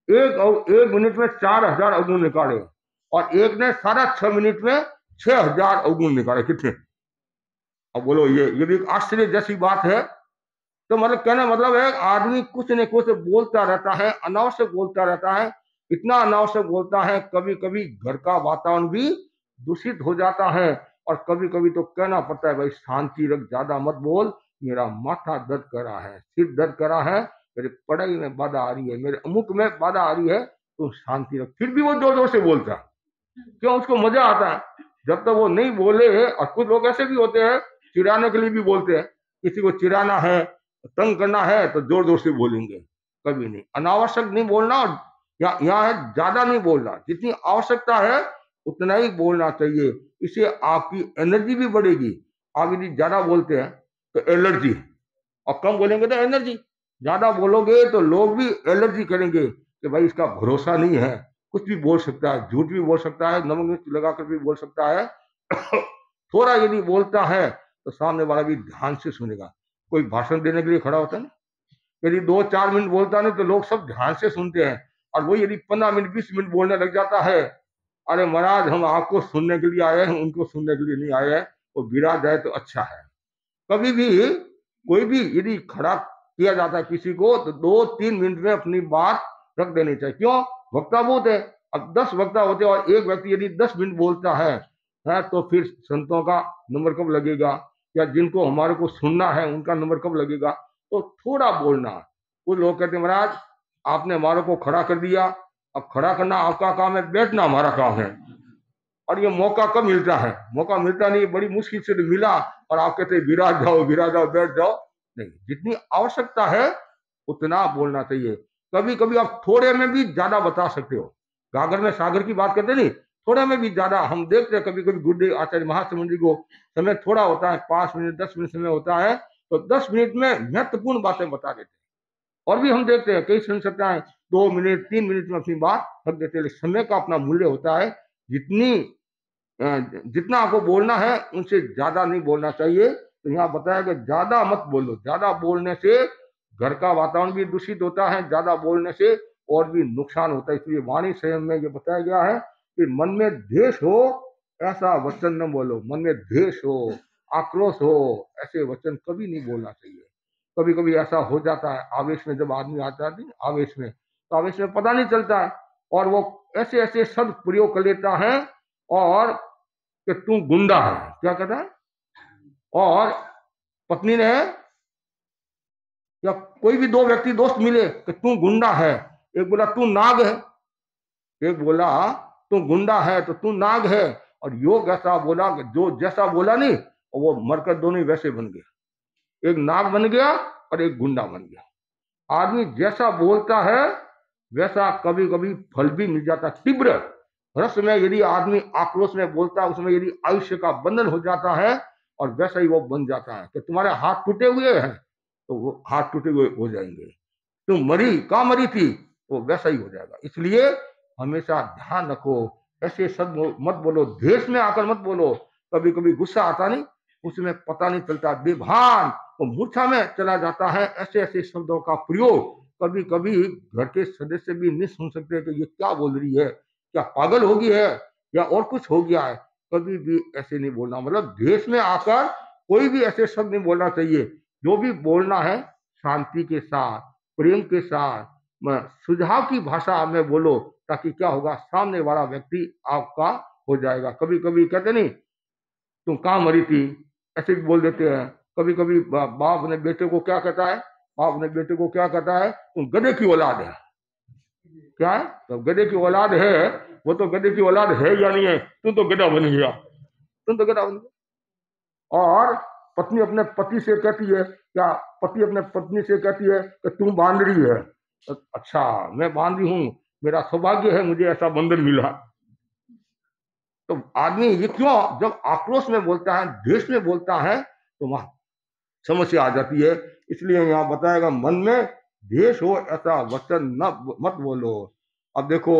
एक मिनट में 4000 अवगुण निकाले, और एक ने 6.5 मिनट में 6000 अवगुण निकाले। कितने? अब बोलो, ये भी एक आश्चर्य जैसी बात है। तो मतलब कहने मतलब है, आदमी कुछ न कुछ बोलता रहता है, अनावश्यक बोलता रहता है, इतना अनावश्यक बोलता है, कभी कभी घर का वातावरण भी दूषित हो जाता है। और कभी कभी तो कहना पड़ता है, भाई शांति रख, ज्यादा मत बोल, मेरा माथा दर्द कर रहा है, सिर दर्द कर रहा है, मेरी पढ़ाई में बाधा आ रही है, मेरे अमुक में बाधा आ रही है, तो शांति रख। फिर भी वो जोर जोर से बोलता है, क्यों? उसको मजा आता है। जब तक वो नहीं बोले। और कुछ लोग ऐसे भी होते हैं, चिढ़ाने के लिए भी बोलते हैं। किसी को चिढ़ाना है, तंग करना है, तो जोर जोर से बोलेंगे। कभी नहीं, अनावश्यक नहीं बोलना। और यहाँ है ज्यादा नहीं बोलना, जितनी आवश्यकता है उतना ही बोलना चाहिए। इससे आपकी एनर्जी भी बढ़ेगी। आप यदि ज्यादा बोलते हैं तो एलर्जी, और कम बोलेंगे तो एनर्जी। ज्यादा बोलोगे तो लोग भी एलर्जी करेंगे कि भाई इसका भरोसा नहीं है, कुछ भी बोल सकता है, झूठ भी बोल सकता है, नमक मिर्च लगाकर भी बोल सकता है। थोड़ा यदि बोलता है तो सामने वाला भी ध्यान से सुनेगा। कोई भाषण देने के लिए खड़ा होता है ना, यदि 2-4 मिनट बोलता नहीं तो लोग सब ध्यान से सुनते हैं। और वो यदि 15 मिनट 20 मिनट बोलने लग जाता है, अरे महाराज हम आपको सुनने के लिए आए हैं, उनको सुनने के लिए नहीं आए हैं। वो गिरा जाए तो अच्छा है। कभी भी कोई भी यदि खड़ा किया जाता है किसी को, तो 2-3 मिनट में अपनी बात रख देनी चाहिए। क्यों? वक्ता बहुत है। अब 10 वक्ता होते हैं, और एक व्यक्ति यदि 10 मिनट बोलता है, तो फिर संतों का नंबर कब लगेगा, या जिनको हमारे को सुनना है उनका नंबर कब लगेगा। तो थोड़ा बोलना। कुछ लोग कहते हैं, महाराज आपने हमारे को खड़ा कर दिया, अब खड़ा करना आपका काम है, बैठना हमारा काम है। और ये मौका कब मिलता है? मौका मिलता नहीं, बड़ी मुश्किल से मिला, और आप कहते हैं विराज जाओ, विराज जाओ, बैठ जाओ। नहीं, जितनी आवश्यकता है उतना बोलना चाहिए। कभी कभी आप थोड़े में भी ज्यादा बता सकते हो। गागर में सागर की बात करते नहीं, थोड़े में भी ज्यादा। हम देखते हैं कभी कभी गुरुदेव आचार्य महासमुंदी को समय थोड़ा होता है, 5 मिनट 10 मिनट समय होता है, तो 10 मिनट में महत्वपूर्ण बातें बता देते हैं। और भी हम देखते हैं कई संस्थाएं 2 मिनट 3 मिनट में अपनी बात रख देते हैं। समय का अपना मूल्य होता है। जितना आपको बोलना है उनसे ज्यादा नहीं बोलना चाहिए। तो यहाँ बताया कि ज्यादा मत बोलो। ज्यादा बोलने से घर का वातावरण भी दूषित होता है, ज्यादा बोलने से और भी नुकसान होता है। इसलिए वाणी संयम में ये बताया गया है कि मन में द्वेष हो ऐसा वचन न बोलो। मन में द्वेष हो, आक्रोश हो, ऐसे वचन कभी नहीं बोलना चाहिए। कभी कभी ऐसा हो जाता है, आवेश में जब आदमी आता है, आवेश में, तो आवेश में पता नहीं चलता है, और वो ऐसे ऐसे शब्द प्रयोग कर लेता है, और कि तू गुंडा है, क्या कहता है। और पत्नी ने, या कोई भी 2 व्यक्ति दोस्त मिले कि तू गुंडा है, एक बोला तू नाग है, एक बोला तू गुंडा है तो तू नाग है। और योग ऐसा बोला कि जो जैसा बोला नहीं, और वो मरकर दोनों वैसे बन गया। एक नाग बन गया और एक गुंडा बन गया। आदमी जैसा बोलता है वैसा कभी कभी फल भी मिल जाता है। तीव्र रस में यदि आदमी आक्रोश में बोलता है, उसमें यदि आयुष्य का बंधन हो जाता है, और वैसा ही वो बन जाता है कि तुम्हारे हाथ टूटे हुए हैं तो वो हाथ टूटे हुए हो जाएंगे। तुम मरी, कहाँ मरी थी, वो वैसा ही हो जाएगा। इसलिए हमेशा ध्यान रखो, ऐसे शब्द मत बोलो, देश में आकर मत बोलो। कभी कभी गुस्सा आता नहीं, उसमें पता नहीं चलता, बेभान वो मूर्छा में चला जाता है। ऐसे ऐसे शब्दों का प्रयोग कभी कभी घर के सदस्य भी नहीं सुन सकते कि ये क्या बोल रही है, क्या पागल हो गई है या और कुछ हो गया है। कभी भी ऐसे नहीं बोलना, मतलब देश में आकर कोई भी ऐसे शब्द नहीं बोलना चाहिए। जो भी बोलना है शांति के साथ, प्रेम के साथ, सुझाव की भाषा में बोलो, ताकि क्या होगा, सामने वाला व्यक्ति आपका हो जाएगा। कभी कभी कहते नहीं तुम कहाँ मरी थी, ऐसे भी बोल देते हैं। कभी कभी बाप ने बेटे को क्या कहता है, बाप ने बेटे को क्या कहता है, तुम गधे की औलाद है। क्या है, तो गधे की औलाद है, वो तो गधे की औलाद है या नहीं है, तुम तो गधा बन गया, तुम तो गधा बन गया। और पत्नी अपने पति से कहती है, क्या पति अपने पत्नी से कहती है कि तुम बांदरी है। तो अच्छा, मैं बांदरी हूं, मेरा सौभाग्य है, मुझे ऐसा बंधन मिला। तो आदमी ये क्यों, जब आक्रोश में बोलता है, द्वेष में बोलता है, तो वहां समस्या आ जाती है। इसलिए यहाँ बताएगा, मन में द्वेष हो ऐसा वचन न मत बोलो। अब देखो,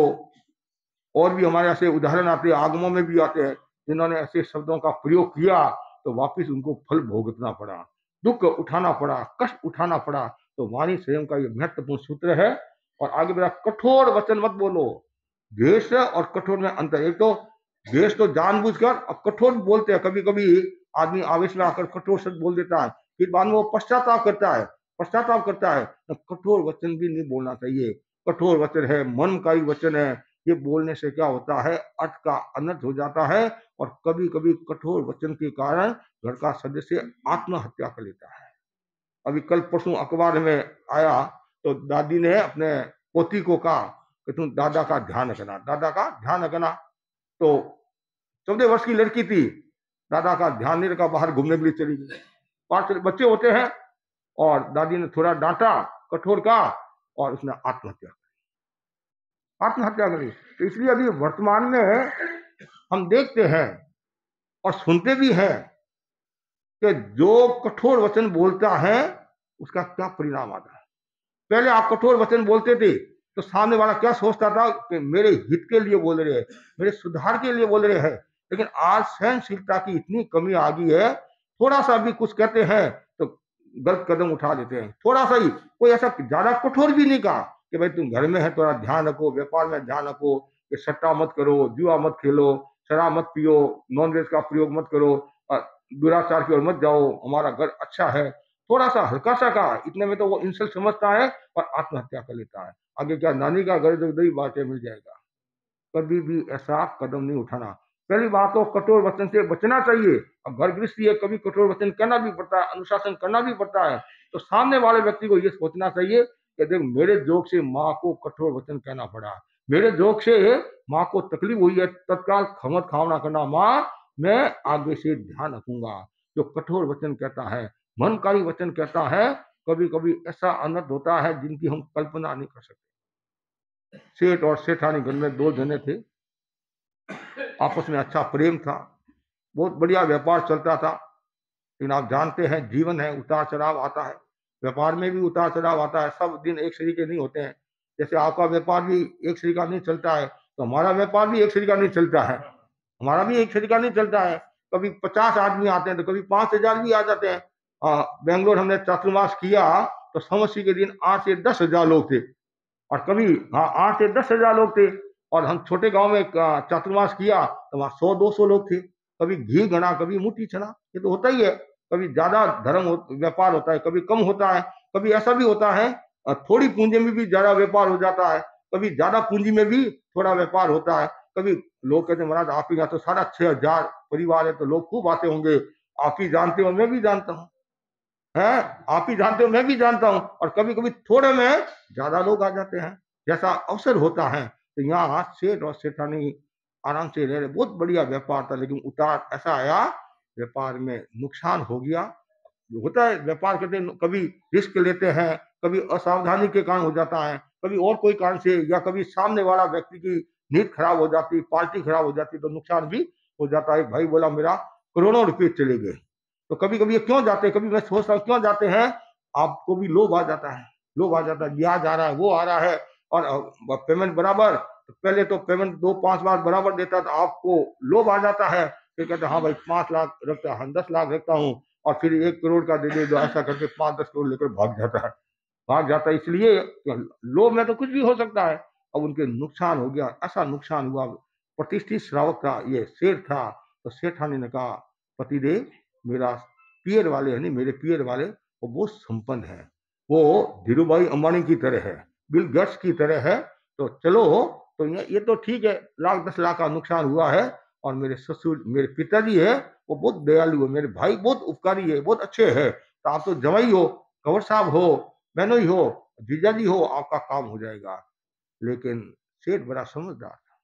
और भी हमारे ऐसे उदाहरण आते हैं, आगमों में भी आते हैं, जिन्होंने ऐसे शब्दों का प्रयोग किया तो वापिस उनको फल भोगतना पड़ा, दुख उठाना पड़ा, कष्ट उठाना पड़ा। तो वाणी स्वयं का ये महत्वपूर्ण सूत्र है। और आगे बढ़ा, कठोर वचन मत बोलो। द्वेष और कठोर में अंतर। एक तो द्वेष तो जानबूझकर, अब कठोर बोलते हैं, कभी कभी आदमी आवेश में आकर कठोर शब्द बोल देता है, फिर बाद में वो पश्चाताप करता है, पश्चाताप करता है। तो कठोर वचन भी नहीं बोलना चाहिए। कठोर वचन है, मन का ही वचन है, ये बोलने से क्या होता है, अर्थ का अनर्थ हो जाता है। और कभी कभी कठोर वचन के कारण घर का सदस्य आत्महत्या कर लेता है। अभी कल परसों अखबार में आया, तो दादी ने अपने पोती को कहा कि तुम दादा का ध्यान रखना, दादा का ध्यान रखना। तो 14 वर्ष की लड़की थी, दादा का ध्यान नहीं रखा, बाहर घूमने के लिए चली गई। 5 बच्चे होते हैं, और दादी ने थोड़ा डांटा, कठोर कहा, और उसने आत्महत्या करी। तो इसलिए अभी वर्तमान में हम देखते हैं और सुनते भी हैं कि जो कठोर वचन बोलता है उसका क्या परिणाम आता है। पहले आप कठोर वचन बोलते थे तो सामने वाला क्या सोचता था कि मेरे हित के लिए बोल रहे हैं, मेरे सुधार के लिए बोल रहे हैं। लेकिन आज सहनशीलता की इतनी कमी आ गई है, थोड़ा सा भी कुछ कहते हैं तो गलत कदम उठा लेते हैं। थोड़ा सा ही, कोई ऐसा ज्यादा कठोर भी नहीं कहा कि भाई तुम घर में है थोड़ा ध्यान रखो, व्यापार में ध्यान रखो, कि सट्टा मत करो, जुआ मत खेलो, शराब मत पियो, नॉनवेज का प्रयोग मत करो, दुराचार की ओर मत जाओ, हमारा घर अच्छा है। थोड़ा सा हल्का सा कहा, इतने में तो वो इंसल्ट समझता है और आत्महत्या कर लेता है। आगे क्या, नानी का घर जो दही बाटे मिल जाएगा। कभी भी ऐसा कदम नहीं उठाना। पहली बात तो कठोर वचन से बचना चाहिए। अब घर गृहस्थी है, कभी कठोर वचन करना भी पड़ता है, अनुशासन करना भी पड़ता है। तो सामने वाले व्यक्ति को ये सोचना चाहिए कि देख, मेरे जोक से माँ को कठोर वचन कहना पड़ा, मेरे जोक से माँ को तकलीफ हुई है, तत्काल खमत खावना करना, माँ मैं आगे से ध्यान रखूंगा। जो कठोर वचन कहता है, मनकारी वचन कहता है, कभी कभी ऐसा अनर्थ होता है जिनकी हम कल्पना नहीं कर सकते। सेठ और सेठानी घर में 2 जने थे, आपस में अच्छा प्रेम था, बहुत बढ़िया व्यापार चलता था। लेकिन आप जानते हैं, जीवन है, उतार चढ़ाव आता है, व्यापार में भी उतार चढ़ाव आता है। सब दिन एक तरीके नहीं होते हैं। जैसे आपका व्यापार भी एक तरीका नहीं चलता है, तो हमारा व्यापार भी एक तरीका नहीं चलता है, हमारा भी एक तरीका नहीं चलता है। कभी 50 आदमी आते हैं तो कभी 5,000 भी आ जाते हैं। बेंगलोर हमने चातुर्मास किया तो समस्या के दिन 8 से 10,000 लोग थे, और कभी 8 से 10,000 लोग थे। और हम छोटे गांव में चातुर्मास किया तो वहां 100-200 लोग थे। कभी घी गणा, कभी मुट्ठी छना, ये तो होता ही है। कभी ज्यादा धर्म व्यापार होता है, कभी कम होता है। कभी ऐसा भी होता है, थोड़ी पूंजी में भी ज्यादा व्यापार हो जाता है, कभी ज्यादा पूंजी में भी थोड़ा व्यापार होता है। कभी लोग कहते हैं, महाराज आप ही यहाँ तो 6,500 परिवार है, तो लोग खूब आते होंगे। आप ही जानते हो, मैं भी जानता हूँ, है, आप ही जानते हो, मैं भी जानता हूं। और कभी कभी थोड़े में ज्यादा लोग आ जाते हैं, जैसा अवसर होता है। तो यहाँ सेठ और सेठानी आराम से रह रहे, बहुत बढ़िया व्यापार था। लेकिन उतार ऐसा आया, व्यापार में नुकसान हो गया। होता है, व्यापार करते कभी रिस्क लेते हैं, कभी असावधानी के कारण हो जाता है, कभी और कोई कारण से, या कभी सामने वाला व्यक्ति की नींद खराब हो जाती, पार्टी खराब हो जाती, तो नुकसान भी हो जाता है। भाई बोला मेरा करोड़ों रुपए चले गए। तो कभी कभी ये क्यों जाते हैं, कभी मैं सोचता हूँ क्यों जाते हैं। आपको भी लोभ आ जाता है, लोभ आ जाता है, ब्याज आ रहा है, वो आ रहा है, और पेमेंट बराबर। तो पहले तो पेमेंट 2-5 बार बराबर देता था, आपको लोभ आ जाता है। फिर कहते हाँ भाई 5 लाख रखता हूँ, 10 लाख रखता हूँ, और फिर 1 करोड़ का दे दे, तो ऐसा करके 5-10 करोड़ लेकर भाग जाता है। भाग जाता है इसलिए लोभ में तो कुछ भी हो सकता है। अब उनके नुकसान हो गया, ऐसा नुकसान हुआ। प्रतिष्ठित श्रावक था, ये सेठ था। तो सेठानी ने कहा पतिदेव, मेरा पियर वाले है नहीं, मेरे पियर वाले वो बहुत संपन्न है, वो धीरूभाई अंबानी की तरह है, बिल गेट्स की तरह है। तो चलो, तो ये तो ठीक है, 1,00,000-10 लाख का नुकसान हुआ है। और मेरे ससुर, मेरे पिताजी है, वो बहुत दयालु है, मेरे भाई बहुत उपकारी है, बहुत अच्छे है। तो आप तो जवाई हो, कंवर साहब हो, बहनोई हो, जीजाजी हो, आपका काम हो जाएगा। लेकिन सेठ बड़ा समझदार था।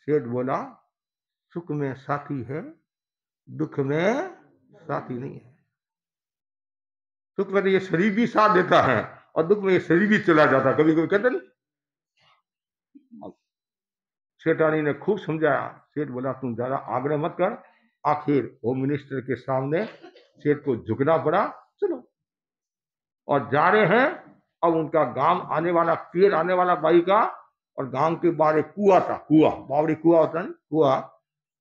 सेठ बोला सुख में साथी है, दुख में साथी नहीं है। सुख में तो ये शरीर भी साथ देता है, और दुख में ये शरीर भी चला जाता है, कभी कभी कहते नहीं। सेठानी ने खूब समझाया। सेठ बोला तुम ज्यादा आग्रह मत कर। आखिर होम मिनिस्टर के सामने सेठ को झुकना पड़ा। चलो, और जा रहे हैं। अब उनका गांव आने वाला, पियर आने वाला बाई का, और गांव के बाहर एक कुआ था, कुआ, बावड़ी कुआ होता है, कुआ।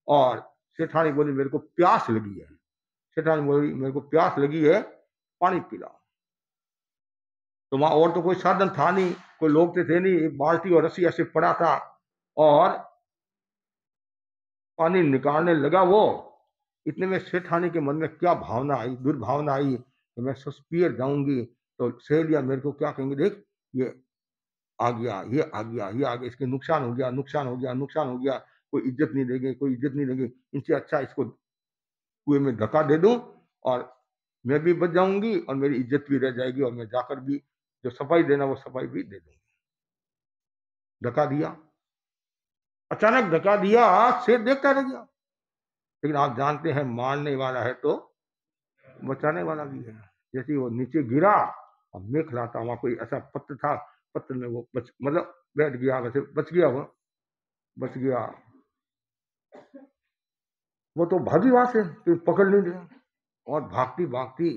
और सेठानी बोली मेरे को प्यास लगी है। सेठानी बोली मेरे को प्यास लगी है, पानी पिलाओ। तो वहां और तो कोई साधन था नहीं, कोई लोग थे नहीं, एक बाल्टी और रस्सी ऐसे पड़ा था, और पानी निकालने लगा वो। इतने में सेठानी के मन में क्या भावना आई, दुर्भावना आई कि मैं सस्पियर जाऊंगी तो सहेलियां मेरे को क्या कहेंगे, देख ये आ गया, ये आ गया, ये आ गया, इसके नुकसान हो गया, नुकसान हो गया, नुकसान हो गया, कोई इज्जत नहीं देंगे, कोई इज्जत नहीं देंगे। इनसे अच्छा इसको कुएं में धक्का दे दूं, और मैं भी बच जाऊंगी, और मेरी इज्जत भी रह जाएगी, और मैं जाकर भी जो सफाई देना वो सफाई भी दे दूंगी। धक्का दिया, अचानक धक्का दिया, शेर देखता रह गया। लेकिन आप जानते हैं मारने वाला है तो बचाने वाला भी है। जैसे वो नीचे गिरा, और मैं खिलाता, वहां कोई ऐसा पत्थर था, पत्थर में वो मतलब बैठ गया, वैसे बच गया, वो बच गया। वो तो भागी वहां से, तो पकड़ नहीं दिया, और भागती भागती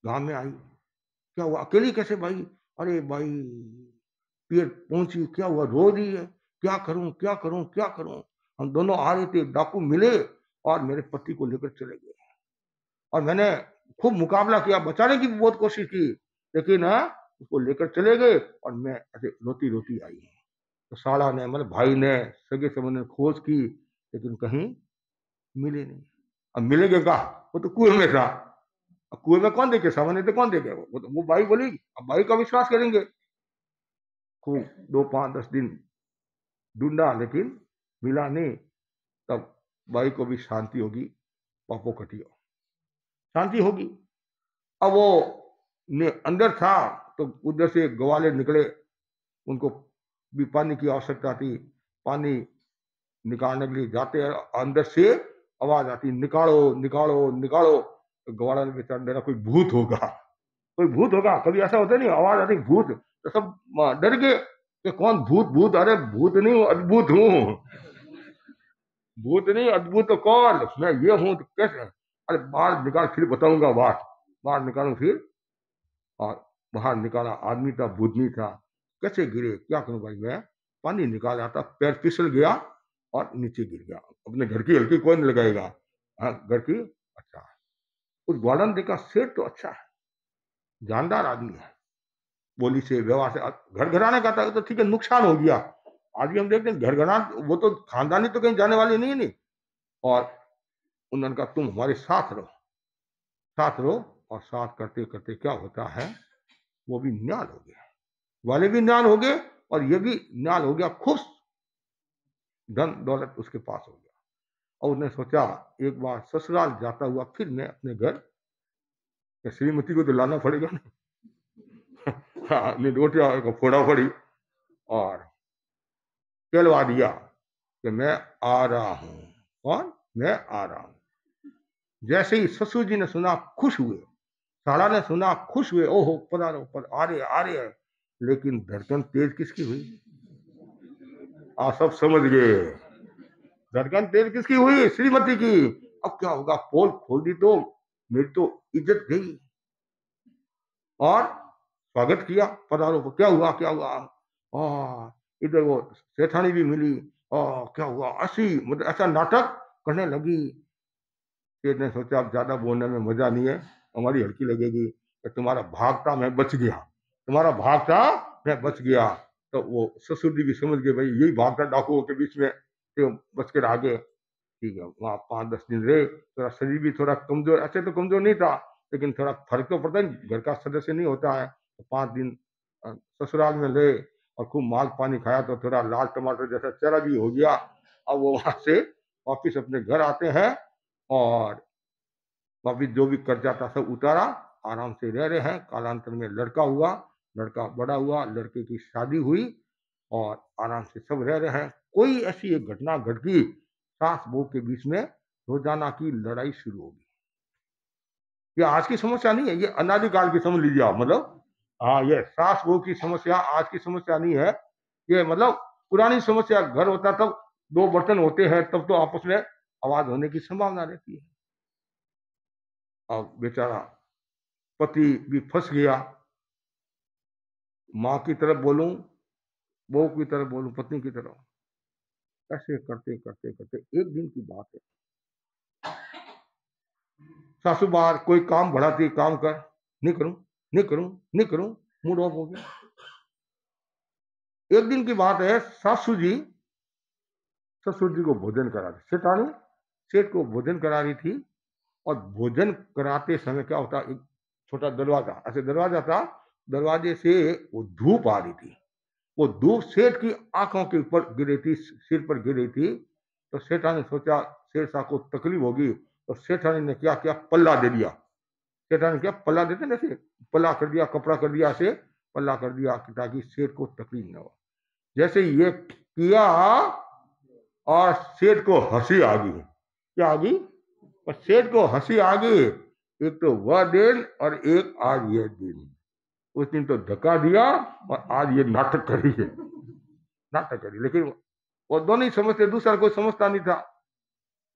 गांव में आई। क्या हुआ, अकेली कैसे भाई? अरे भाई, पियर पहुंची, क्या हुआ, रो रही है, क्या करूं, क्या करूं, क्या करूं। हम दोनों आ रहे थे, डाकू मिले और मेरे पति को लेकर चले गए। और मैंने खूब मुकाबला किया, बचाने की बहुत कोशिश की, लेकिन उसको लेकर चले गए, और मैं ऐसे रोती रोती आई। तो साला ने, मतलब भाई ने, सगे संबंधी ने खोज की, लेकिन कहीं मिले नहीं। अब मिलेंगे कहा, वो तो कुएं में था। अब कुएं में कौन देखे, सामने तो कौन देखे, वो भाई बोली, अब भाई का विश्वास करेंगे। खूब 2-5-10 दिन ढूंढा, लेकिन मिला नहीं। तब भाई को भी शांति होगी, पापो कटियो, शांति होगी। अब वो अंदर था, तो उधर से ग्वाले निकले, उनको भी पानी की आवश्यकता थी। पानी निकालने के लिए जाते हैं, अंदर से आवाज आती, निकालो निकालो निकालो। तो ग्वाला ने बेचारा, मेरा कोई भूत होगा, कोई भूत होगा, कभी ऐसा होता नहीं, आवाज आती भूत, तो सब डर गए कि कौन भूत, भूत, अरे भूत नहीं हूं, अद्भुत हूं, भूत नहीं अद्भुत तो कौन, मैं ये हूं, तो कैसे? अरे बाहर निकाल, फिर बताऊंगा, बाहर बाहर निकालू फिर। और बाहर निकाला, आदमी था, भूतनी था। कैसे गिरे, क्या करूं भाई, मैं पानी निकाल आता, पैर फिसल गया और नीचे गिर गया। अपने घर की हल्की कौन लगाएगा, हाँ घर की। अच्छा, उस ग्वाला ने देखा सेठ तो अच्छा है, जानदार आदमी है, बोली से, व्यवहार से, घर घराने का था तो ठीक है, नुकसान हो गया। आज भी हम देखते हैं घर घराना, वो तो खानदानी तो कहीं जाने वाली नहीं है, नहीं। और उन्होंने कहा तुम हमारे साथ रहो, साथ रहो। और साथ करते करते क्या होता है, वो भी न्याल हो गया, वाले भी न्याल हो गए, और ये भी न्याल हो गया, खुश, धन दौलत उसके पास हो गया। और उसने सोचा एक बार ससुराल जाता हुआ फिर मैं अपने घर, श्रीमती को तो लाना पड़ेगा ना। हाँ, रोटियां को फोड़ा पड़ी, और कहलवा दिया कि मैं आ रहा हूं। कौन? मैं आ रहा हूं। जैसे ही ससुर जी ने सुना, खुश हुए, साला ने सुना, खुश हुए, ओहो पधारो, पर आ रहे आ रहे हैं। लेकिन धड़कन तेज किसकी हुई? आप सब समझ गए, धड़कन तेज किसकी हुई? श्रीमती की। अब क्या होगा, पोल खोल दी तो मेरी तो इज्जत गई। और स्वागत किया, पधारो, क्या हुआ, क्या हुआ। इधर वो सेठानी भी मिली, क्या हुआ, ऐसी मतलब ऐसा नाटक पढ़ने लगी। सेठ ने सोचा अब ज्यादा बोलने में मजा नहीं है, हमारी हल्की लगेगी, कि तुम्हारा भागता मैं बच गया, तुम्हारा भागता मैं बच गया। तो वो ससुर जी भी समझ गए भाई यही भागता डाकुओं के बीच में, तो बच कर आगे। ठीक है, वहां 5-10 दिन रहे, थोड़ा शरीर भी थोड़ा कमजोर, ऐसे तो कमजोर नहीं था, लेकिन थोड़ा फर्क तो पड़ता है, घर का सदस्य नहीं होता है। तो 5 दिन ससुराल में रहे और खूब माल पानी खाया, तो थोड़ा लाल टमाटर जैसा चेहरा भी हो गया। अब वो वहां से वापिस अपने घर आते हैं और वापिस जो भी कर्जा था सब उतारा, आराम से रह रहे हैं। कालांतर में लड़का हुआ, लड़का बड़ा हुआ, लड़के की शादी हुई और आराम से सब रह रहे हैं। कोई ऐसी एक घटना घट गई, सास बहू के बीच में रोजाना की लड़ाई शुरू होगी। ये आज की समस्या नहीं है, ये अनादिकाल की समझ लीजिए आप। मतलब हाँ, ये सास बहू की समस्या आज की समस्या नहीं है, ये मतलब पुरानी समस्या। घर होता तब, दो बर्तन होते हैं तब तो आपस में आवाज होने की संभावना रहती है। अब बेचारा पति भी फंस गया। माँ की तरफ बोलूं, बहू की तरफ बोलूं, पत्नी की तरफ, ऐसे करते करते करते एक दिन की बात है, सासू बाहर कोई काम बढ़ाती, काम कर, नहीं करूं, नहीं करूं, नहीं करूं, मूड ऑफ हो गया। एक दिन की बात है, सासू जी ससुर जी को भोजन करा रही, सेठानी सेठ को भोजन करा रही थी। और भोजन कराते समय क्या होता, एक छोटा दरवाजा, ऐसे दरवाजा था, दरवाजे से वो धूप आ रही थी। वो धूप सेठ की आंखों के ऊपर गिर रही थी, सिर पर गिर रही थी। तो सेठानी ने सोचा शेर शाह को तकलीफ होगी, तो सेठानी ने क्या किया, पल्ला दे दिया। सेठानी क्या, पल्ला देते ना, ऐसे पल्ला कर दिया, कपड़ा कर दिया, ऐसे पल्ला कर दिया ताकि सेठ को तकलीफ न हो। जैसे ये किया और सेठ को हंसी आ गई। क्या आ गई? और सेठ को हंसी आ गई। एक तो वह दिन और एक आज यह दिन। उस दिन तो धक्का दिया और आज ये नाटक करी है, नाटक करी। लेकिन वो दोनों ही समझते, दूसरा कोई समझता नहीं था।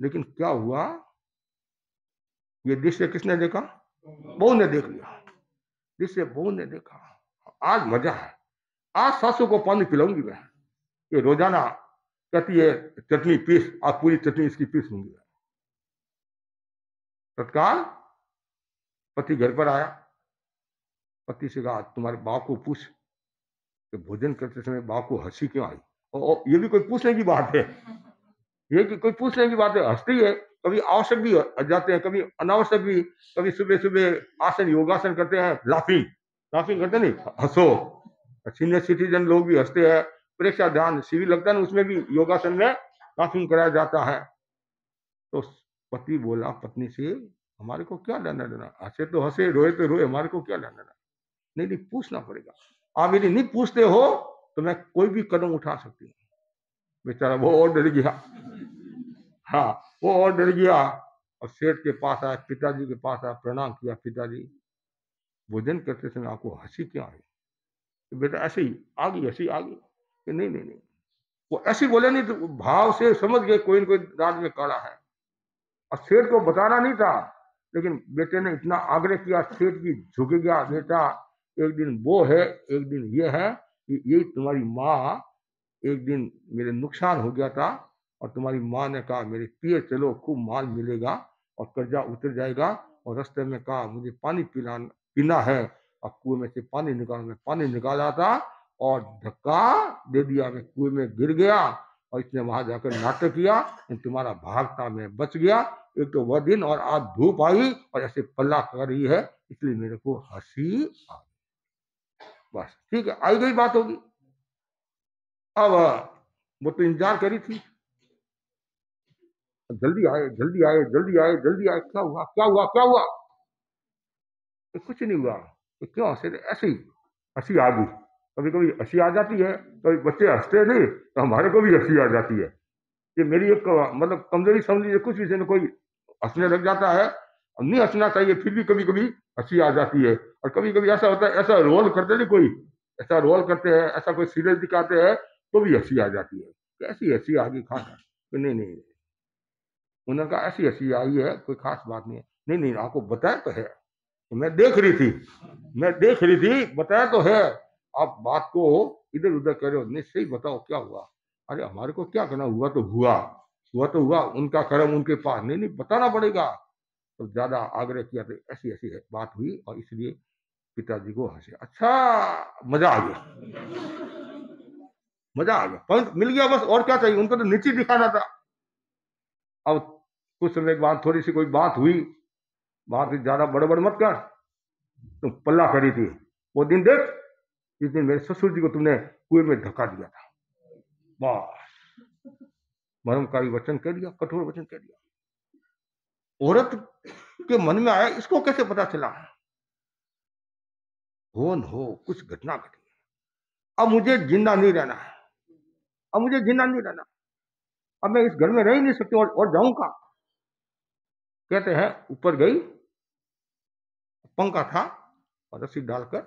लेकिन क्या हुआ, ये दृश्य किसने देखा? बहू ने देख लिया। दृश्य बहू ने देखा, आज मजा है, आज सासू को पानी पिलाऊंगी मैं। ये रोजाना कहती है चटनी पीस, आज पूरी चटनी इसकी पीस लूंगी। तत्काल पति घर पर आया, पति से कहा तुम्हारे बाप को पूछ कि भोजन करते समय बाप को हंसी क्यों आई। और ये भी कोई पूछने की बात है, ये कोई पूछने की बात है, हंसती है। कभी आवश्यक भी जाते हैं, कभी अनावश्यक भी। कभी सुबह सुबह आसन योगासन करते हैं, लाफिंग लाफिंग करते नहीं, हंसो। सीनियर सिटीजन लोग भी हंसते हैं। परीक्षा ध्यान शिविर लगता है ना, उसमें भी योगासन में लाफिंग कराया जाता है। तो पति बोला पत्नी से, हमारे को क्या लेना देना, हंसे तो हंसे, रोए तो रोए, हमारे को क्या लेना देना। नहीं नहीं, पूछना पड़ेगा। आप यदि नहीं पूछते हो तो मैं कोई भी कदम उठा सकती हूँ। बेचारा वो और डर गया। हाँ, वो और डर गया और सेठ के पास आया, पिताजी के पास आया, प्रणाम किया, पिताजी भोजन करते समय आपको हंसी क्यों आई? तो बेटा ऐसे ही आ गई, हंसी आ गई। नहीं नहीं नहीं, वो ऐसे बोले नहीं, तो भाव से समझ गए कोई न कोई दांत में काला है। और सेठ को बताना नहीं था, लेकिन बेटे ने इतना आग्रह किया, सेठ भी झुक गया। बेटा एक दिन वो है, एक दिन ये है, कि यही तुम्हारी माँ, एक दिन मेरे नुकसान हो गया था और तुम्हारी माँ ने कहा मेरे पिए चलो, खूब माल मिलेगा और कर्जा उतर जाएगा। और रास्ते में कहा मुझे पानी पीना है, और कुएं में से पानी निकाल, मैं पानी निकाला था और धक्का दे दिया, मैं कुएं में गिर गया। और इसने वहां जाकर नाटक किया, तुम्हारा भागता मैं बच गया। एक तो वह दिन और आज धूप आई और ऐसे पल्ला कर रही है, इसलिए मेरे को हंसी आ गई। बस ठीक है, आई गई बात होगी। अब वो तो इंतजार करी थी, जल्दी आए, जल्दी आए, जल्दी आए, जल्दी आए। क्या हुआ, क्या हुआ, क्या हुआ? तो कुछ नहीं हुआ। तो क्यों हंसे थे? ऐसे ही हंसी आ गई। कभी कभी हंसी आ जाती है, कभी बच्चे हंसते नहीं तो हमारे को भी हंसी आ जाती है। ये मेरी एक मतलब कमजोरी समझ लीजिए, कुछ विषय में कोई हंसने लग जाता है, नहीं हंसना चाहिए, फिर भी कभी कभी हंसी आ जाती है। और कभी कभी ऐसा होता है, ऐसा रोल करते नहीं कोई, ऐसा रोल करते हैं, ऐसा कोई सीरियल दिखाते हैं तो भी हंसी आ जाती है। कैसी हंसी आ गई खास? नहीं नहीं, उन्होंने कहा ऐसी हंसी आई है, कोई खास बात नहीं है। नहीं नहीं, आपको बताया तो है, तो मैं देख रही थी, मैं देख रही थी, बताया तो है। आप बात को इधर उधर कर रहे हो, नहीं सही बताओ क्या हुआ? अरे हमारे को क्या करना, हुआ तो हुआ, हुआ तो हुआ, उनका कर्म उनके पास, नहीं नहीं बताना पड़ेगा। तो ज्यादा आग्रह किया तो ऐसी ऐसी बात हुई और इसलिए पिताजी को हंसे। अच्छा, मजा आ गया, मजा आ गया, पॉइंट मिल गया बस, और क्या चाहिए, उनको तो नीचे दिखाना था। अब कुछ समय के बाद थोड़ी सी कोई बात हुई, बात ज्यादा बड़बड़ मत कर, तुम पल्ला करी थी वो दिन देख, जिस दिन मेरे ससुर जी को तुमने कुएं में धक्का दिया था, बस मरमकारी वचन कह दिया, कठोर वचन कह दिया। औरत के मन में आया, इसको कैसे पता चला, हो न हो कुछ घटना घटी, अब मुझे जिंदा नहीं रहना है, अब मुझे जिंदा नहीं रहना, अब मैं इस घर में रह ही नहीं सकती, और जाऊं कहां। कहते हैं ऊपर गई, पंखा था और रस्सी डालकर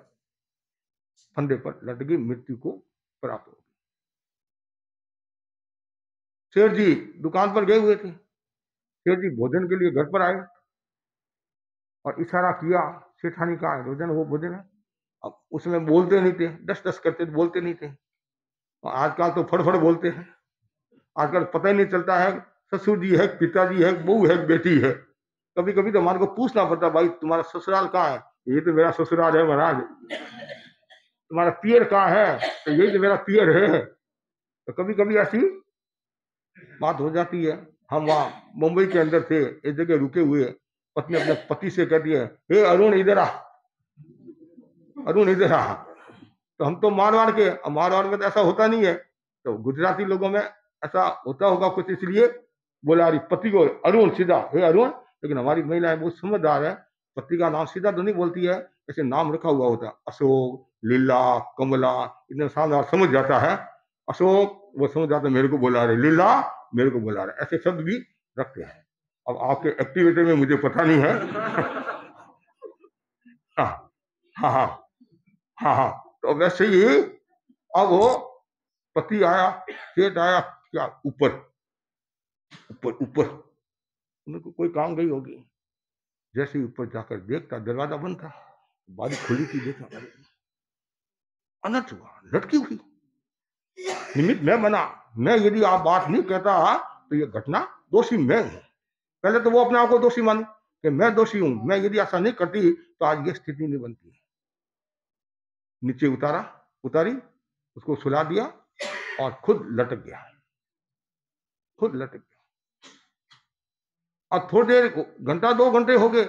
फंदे पर लट गई, मृत्यु को प्राप्त हो गई। शेर जी दुकान पर गए हुए थे, शेर जी भोजन के लिए घर पर आए और इशारा किया, सेठानी का है भोजन, वो भोजन है। अब उसमें बोलते नहीं थे, डस डस करते बोलते नहीं थे, और आजकल तो फड़फड़ बोलते हैं, आजकल पता ही नहीं चलता है ससुर जी है, पिताजी है, बहू है, बेटी है। कभी कभी तो हमारे को पूछना पड़ता, भाई तुम्हारा ससुराल कहाँ है, ये तो मेरा ससुराल है महाराज। तुम्हारा पियर कहाँ है, तो यही तो मेरा पियर है। तो कभी कभी ऐसी बात हो जाती है। हम वहां मुंबई के अंदर थे, एक जगह रुके हुए, पत्नी अपने पति से कहती है, हे अरुण इधर आ, अरुण इधर आ। तो हम तो मारवाड़ के, मारवाड़ में तो ऐसा होता नहीं है, तो गुजराती लोगों में ऐसा होता होगा कुछ, इसलिए बोला रही पति को अरुण सीधा, हे अरुण। लेकिन हमारी महिलाएं बहुत समझदार है, पति का नाम सीधा तो नहीं बोलती है, ऐसे नाम रखा हुआ होता है, अशोक, लीला, कमला, इतने शानदार समझ जाता है। अशोक वो समझ जाता है मेरे को बोला रहे, लीला मेरे को बोला रहे, ऐसे शब्द भी रखते हैं। अब आपके एक्टिविटी में मुझे पता नहीं है। हाँ हाँ हाँ हाँ हाँ, तो वैसे ही अब वो पति आया, सेठ आया, क्या ऊपर ऊपर ऊपर, उनको कोई काम गई होगी, जैसे ही ऊपर जाकर देखता दरवाजा बंद था, बारी खुली थी, देखा अनर्थ हुआ, लटकी हुई। निमित्त मैं बना, मैं यदि आप बात नहीं कहता तो ये घटना दोषी मैं हूं। पहले तो वो अपने आप को दोषी मानी कि मैं दोषी हूं, मैं यदि ऐसा नहीं करती तो आज ये स्थिति नहीं बनती। नीचे उतारा, उतारी, उसको सुला दिया और खुद लटक गया, खुद लटक गया। अब थोड़ी देर, घंटा 2 घंटे हो गए,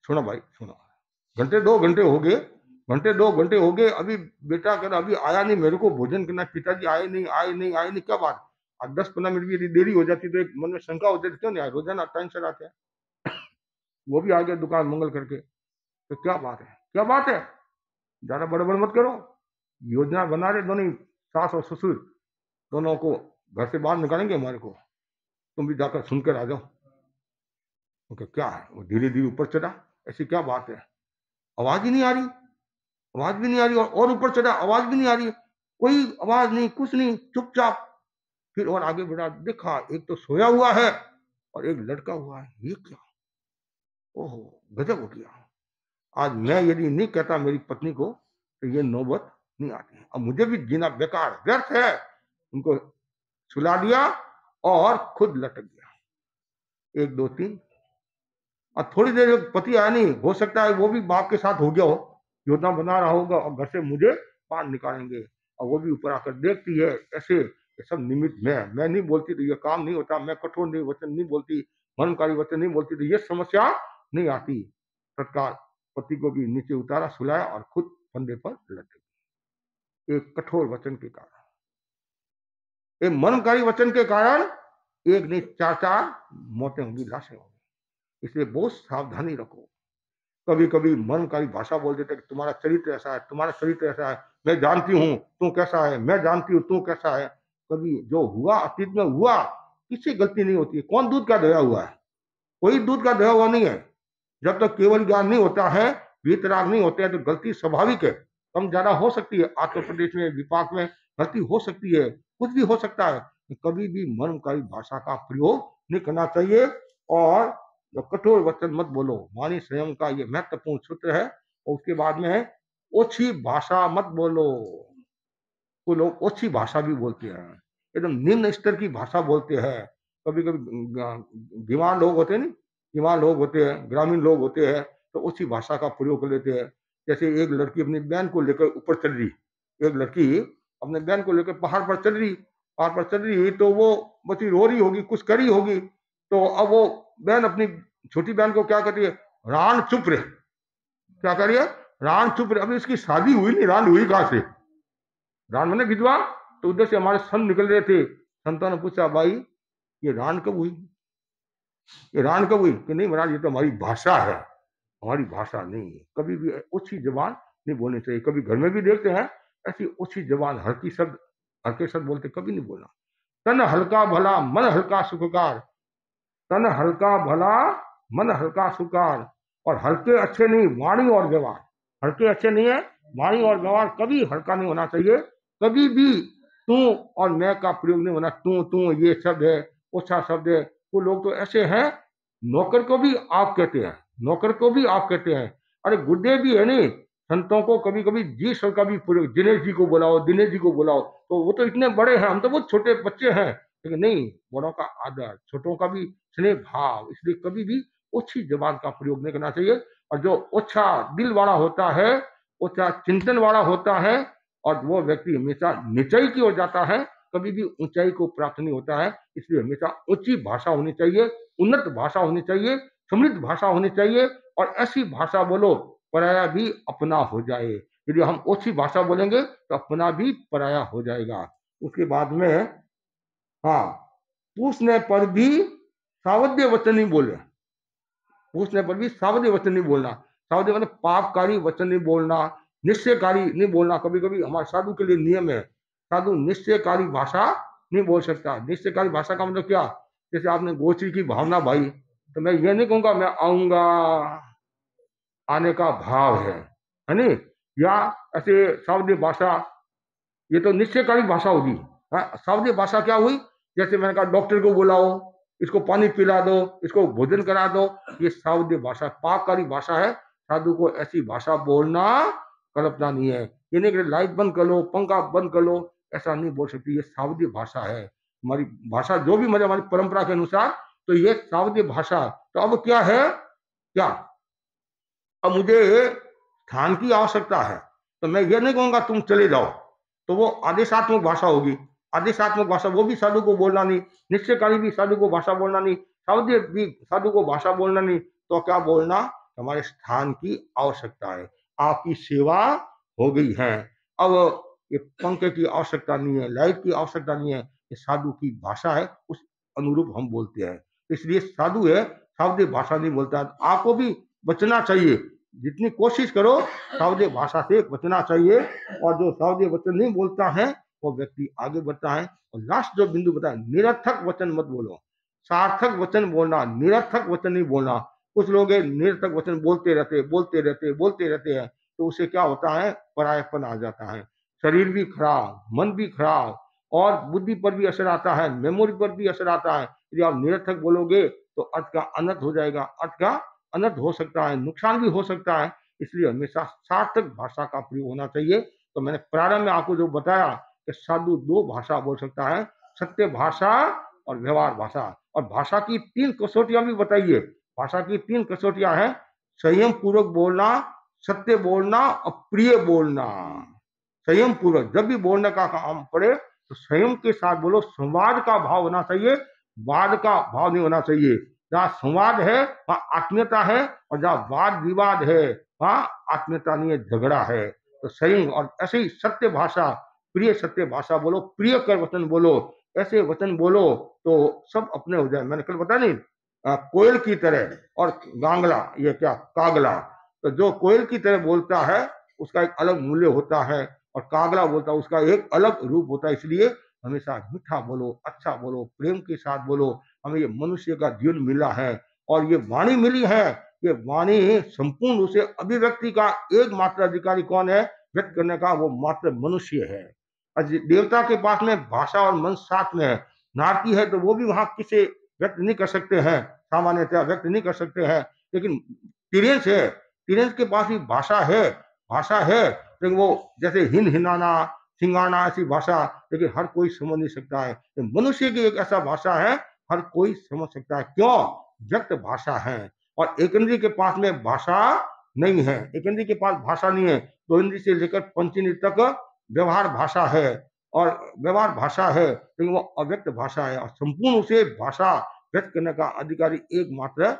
सुनो भाई सुनो, घंटे 2 घंटे हो गए, घंटे 2 घंटे हो गए, अभी बेटा कर अभी आया नहीं, मेरे को भोजन करना, पिताजी आए नहीं आए नहीं आए नहीं, क्या बात। अब 10-15 मिनट भी यदि देरी हो जाती तो एक मन में शंका हो जाती, क्यों नहीं आए, रोजाना टाइम से आते हैं। वो भी आ गया दुकान मंगल करके, तो क्या बात है, क्या बात है, ज्यादा बड़बड़ मत करो, योजना बना रहे दोनों, सास और ससुर दोनों को घर से बाहर निकालेंगे हमारे को, तुम भी जाकर सुनकर आ जाओ। ओके, क्या है, वो धीरे धीरे ऊपर चढ़ा, ऐसी क्या बात है, आवाज ही नहीं आ रही, आवाज भी नहीं आ रही, और ऊपर चढ़ा, आवाज भी नहीं आ रही, कोई आवाज नहीं, कुछ नहीं, चुपचाप। फिर और आगे बढ़ा, देखा एक तो सोया हुआ है और एक लड़का हुआ है, ये क्या, ओहो गजब हो गया। आज मैं यदि नहीं कहता मेरी पत्नी को तो ये नौबत नहीं आती, अब मुझे भी जीना बेकार व्यर्थ है। उनको सुला दिया और खुद लटक गया, 1 2 3। और थोड़ी देर पति आया नहीं, हो सकता है वो भी बाप के साथ हो गया हो, योजना बना रहा होगा और घर से मुझे बाहर निकालेंगे, और वो भी ऊपर आकर देखती है ऐसे, ये सब निमित्त मैं नहीं बोलती तो ये काम नहीं होता, मैं कठोर नहीं वचन नहीं बोलती, मर्मकारी वचन नहीं बोलती तो ये समस्या नहीं आती। तत्काल पति को भी नीचे उतारा, सुलाया और खुद फंदे पर लटक, एक कठोर वचन के कारण, एक मर्मकारी वचन के कारण, एक नहीं 4 मौतें होंगी, लाशें होंगी। इसलिए बहुत सावधानी रखो। कभी कभी मर्मकारी भाषा बोल देते कि तुम्हारा चरित्र ऐसा है, तुम्हारा चरित्र ऐसा है, मैं जानती हूं तू कैसा है, मैं जानती हूं तू कैसा है। कभी जो हुआ अतीत में हुआ, किसी गलती नहीं होती है, कौन दूध का दया हुआ है, कोई दूध का दया हुआ नहीं है। जब तक केवल ज्ञान नहीं होता है, वीतराग नहीं होते हैं, तो गलती स्वाभाविक है, कम ज्यादा हो सकती है, आत्म प्रदेश में विपाक में गलती हो सकती है, कुछ भी हो सकता है। कभी भी मर्मकारी भाषा का प्रयोग नहीं करना चाहिए, और कठोर वचन मत बोलो, वाणी संयम का ये महत्वपूर्ण सूत्र है। और उसके बाद में है, ओछी भाषा मत बोलो। कोई लोग ओछी भाषा भी बोलते हैं, एकदम निम्न स्तर की भाषा बोलते हैं, कभी कभी बीमार लोग होते हैं, नहीं बीमार लोग होते हैं, ग्रामीण लोग होते हैं, तो उसी भाषा का प्रयोग कर लेते हैं। जैसे एक लड़की अपनी बहन को लेकर ऊपर चल रही, एक लड़की अपने बहन को लेकर पहाड़ पर चल रही, पहाड़ पर चल रही, तो वो बच्ची रो रही होगी, कुछ करी होगी, तो अब वो बहन अपनी छोटी बहन को क्या कहती है, रान चुप रहे। क्या करिए, रान चुप रहे। अभी इसकी शादी हुई नहीं, रान हुई कहां से? रान मैंने विधवा। तो उधर से हमारे संत निकल रहे थे, संतों ने पूछा, भाई ये रान कब हुई, ये रान कब हुई? कि नहीं महाराज, ये तो हमारी भाषा है, हमारी भाषा नहीं है। कभी भी ओछी जबान नहीं बोलनी चाहिए। कभी घर में भी देखते हैं ऐसी ओछी जबान, हल्की शब्द, हल्के शब्द बोलते, कभी नहीं बोलना। तन हल्का भला मन हल्का सुखकार, तन हल्का भला मन हल्का सुखकार। और हल्के अच्छे नहीं, वाणी और व्यवहार, हल्के अच्छे नहीं है, वाणी और व्यवहार कभी हल्का नहीं होना चाहिए। कभी भी तू और मैं का प्रयोग नहीं होना। तू ये शब्द है, ओछा शब्द है। वो लोग तो ऐसे हैं, नौकर को भी आप कहते हैं, नौकर को भी आप कहते हैं। अरे गुड्डे भी है नहीं, संतों को कभी कभी जी शब्द का भी प्रयोग, दिनेश जी को बुलाओ, दिनेश जी को बुलाओ, तो वो तो इतने बड़े हैं, हम तो बहुत छोटे बच्चे हैं। लेकिन नहीं, बड़ों का आदर, छोटों का भी स्नेह भाव, इसलिए कभी भी ओछी जबान का प्रयोग नहीं करना चाहिए। और जो ओछा दिल वाला होता है, ओछा चिंतन वाला होता है, और वो व्यक्ति हमेशा नीचाई की ओर जाता है, कभी भी ऊंचाई को प्राप्त नहीं होता है। इसलिए हमेशा ऊंची भाषा होनी चाहिए, उन्नत भाषा होनी चाहिए, समृद्ध भाषा होनी चाहिए। और ऐसी भाषा बोलो पराया भी अपना हो जाए। यदि हम ओछी भाषा बोलेंगे तो अपना भी पराया हो जाएगा। उसके बाद में, हाँ, पूछने पर भी सावध्य वचन नहीं बोले, पूछने पर भी सावध्य वचन नहीं बोलना। सावध्य मतलब पापकारी वचन नहीं बोलना, निश्चयकारी नहीं बोलना। कभी कभी हमारे साधु के लिए नियम है, साधु निश्चयकारी भाषा नहीं बोल सकता। निश्चयकारी भाषा का मतलब क्या? जैसे आपने गोचरी की भावना भाई, तो मैं ये नहीं कहूंगा मैं आऊंगा, आने का भाव है नहीं? या ऐसे सावध्य भाषा, ये तो निश्चयकारी भाषा होगी। सावध्य भाषा क्या हुई? जैसे मैंने कहा डॉक्टर को बुलाओ, इसको पानी पिला दो, इसको भोजन करा दो, ये सावध्य भाषा, पापकारी भाषा है। साधु को ऐसी भाषा बोलना कल्पना नहीं है। ये नहीं कि लाइट बंद कर लो, पंखा बंद कर लो, ऐसा नहीं बोल सकती। ये सावध्य भाषा है, हमारी भाषा जो भी, मतलब हमारी परंपरा के अनुसार, तो ये सावध्य भाषा। तो अब क्या है, क्या अब मुझे स्थान की आवश्यकता है, तो मैं ये नहीं कहूंगा तुम चले जाओ, तो वो आदेशात्मक भाषा होगी। आदेशात्मक भाषा वो भी साधु को बोलना नहीं, निश्चयकारी भी साधु को भाषा बोलना नहीं, सावध्य भी साधु को भाषा बोलना नहीं। तो क्या बोलना? हमारे स्थान की आवश्यकता है, आपकी सेवा हो गई है। अब ये पंखे की आवश्यकता नहीं है, लाइट की आवश्यकता नहीं है, ये साधु की भाषा है, उस अनुरूप हम बोलते हैं। इसलिए साधु है, सावध्य भाषा नहीं बोलता। आपको भी बचना चाहिए, जितनी कोशिश करो सावध्य भाषा से बचना चाहिए। और जो सावध्य वचन नहीं बोलता है वो व्यक्ति आगे बढ़ता है। और लास्ट जो बिंदु बताया, निरर्थक वचन मत बोलो, सार्थक वचन बोलना, निरर्थक वचन नहीं बोलना। कुछ लोग निरर्थक वचन बोलते रहते बोलते रहते बोलते रहते हैं, तो उसे क्या होता है, परायापन आ जाता है, शरीर भी खराब, मन भी खराब, और बुद्धि पर भी असर आता है, मेमोरी पर भी असर आता है। यदि आप निरर्थक बोलोगे तो अर्थ का अनर्थ हो जाएगा, अर्थ का अनर्थ हो सकता है, नुकसान भी हो सकता है। इसलिए हमेशा सार्थक भाषा का प्रयोग होना चाहिए। तो मैंने प्रारंभ में आपको जो बताया कि साधु दो भाषा बोल सकता है, सत्य भाषा और व्यवहार भाषा। और भाषा की 3 कसौटियां भी बताइए। भाषा की 3 कसौटियां हैं, संयम पूर्वक बोलना, सत्य बोलना और प्रिय बोलना। संयम पूर्वक जब भी बोलने का काम पड़े तो संयम के साथ बोलो, संवाद का भाव होना चाहिए, वाद का भाव नहीं होना चाहिए। जहाँ संवाद है वहां आत्मीयता है, और जहाँ वाद विवाद है वहां आत्मीयता नहीं है, झगड़ा है। तो संयम, और ऐसे ही सत्य भाषा, प्रिय सत्य भाषा बोलो, प्रिय कर वचन बोलो, ऐसे वचन बोलो तो सब अपने हो जाए। मैंने कल बताया नहीं, कोयल की तरह और गांगला, ये क्या कागला। तो जो कोयल की तरह बोलता है उसका एक अलग मूल्य होता है, और कागला बोलता है उसका एक अलग रूप होता है। इसलिए हमेशा मीठा बोलो, अच्छा बोलो, प्रेम के साथ बोलो। हमें ये मनुष्य का जीवन मिला है, और ये वाणी मिली है। ये वाणी संपूर्ण रूप से अभिव्यक्ति का एकमात्र अधिकारी कौन है, व्यक्त करने का, वो मात्र मनुष्य है। देवता के पास में भाषा और मन साथ में है। नारकी है तो वो भी वहां किसे व्यक्त नहीं कर सकते हैं, सामान्यतः व्यक्त नहीं कर सकते हैं। लेकिन तिरेंस है, तिरेंस के पास भी भाषा है, भाषा है, लेकिन वो जैसे हिन हिनाना, सिंगाना, ऐसी भाषा, लेकिन हर कोई समझ नहीं सकता है। तो मनुष्य की एक ऐसा भाषा है हर कोई समझ सकता है। क्यों? व्यक्त भाषा है। और एक इंद्री के पास में भाषा नहीं है, एक इंद्री के पास भाषा नहीं है, दो इंद्री से लेकर पंच इंद्री तक व्यवहार भाषा है, और व्यवहार भाषा है, लेकिन वो अव्यक्त भाषा है। और संपूर्ण उसे भाषा व्यक्त करने का अधिकारी एकमात्र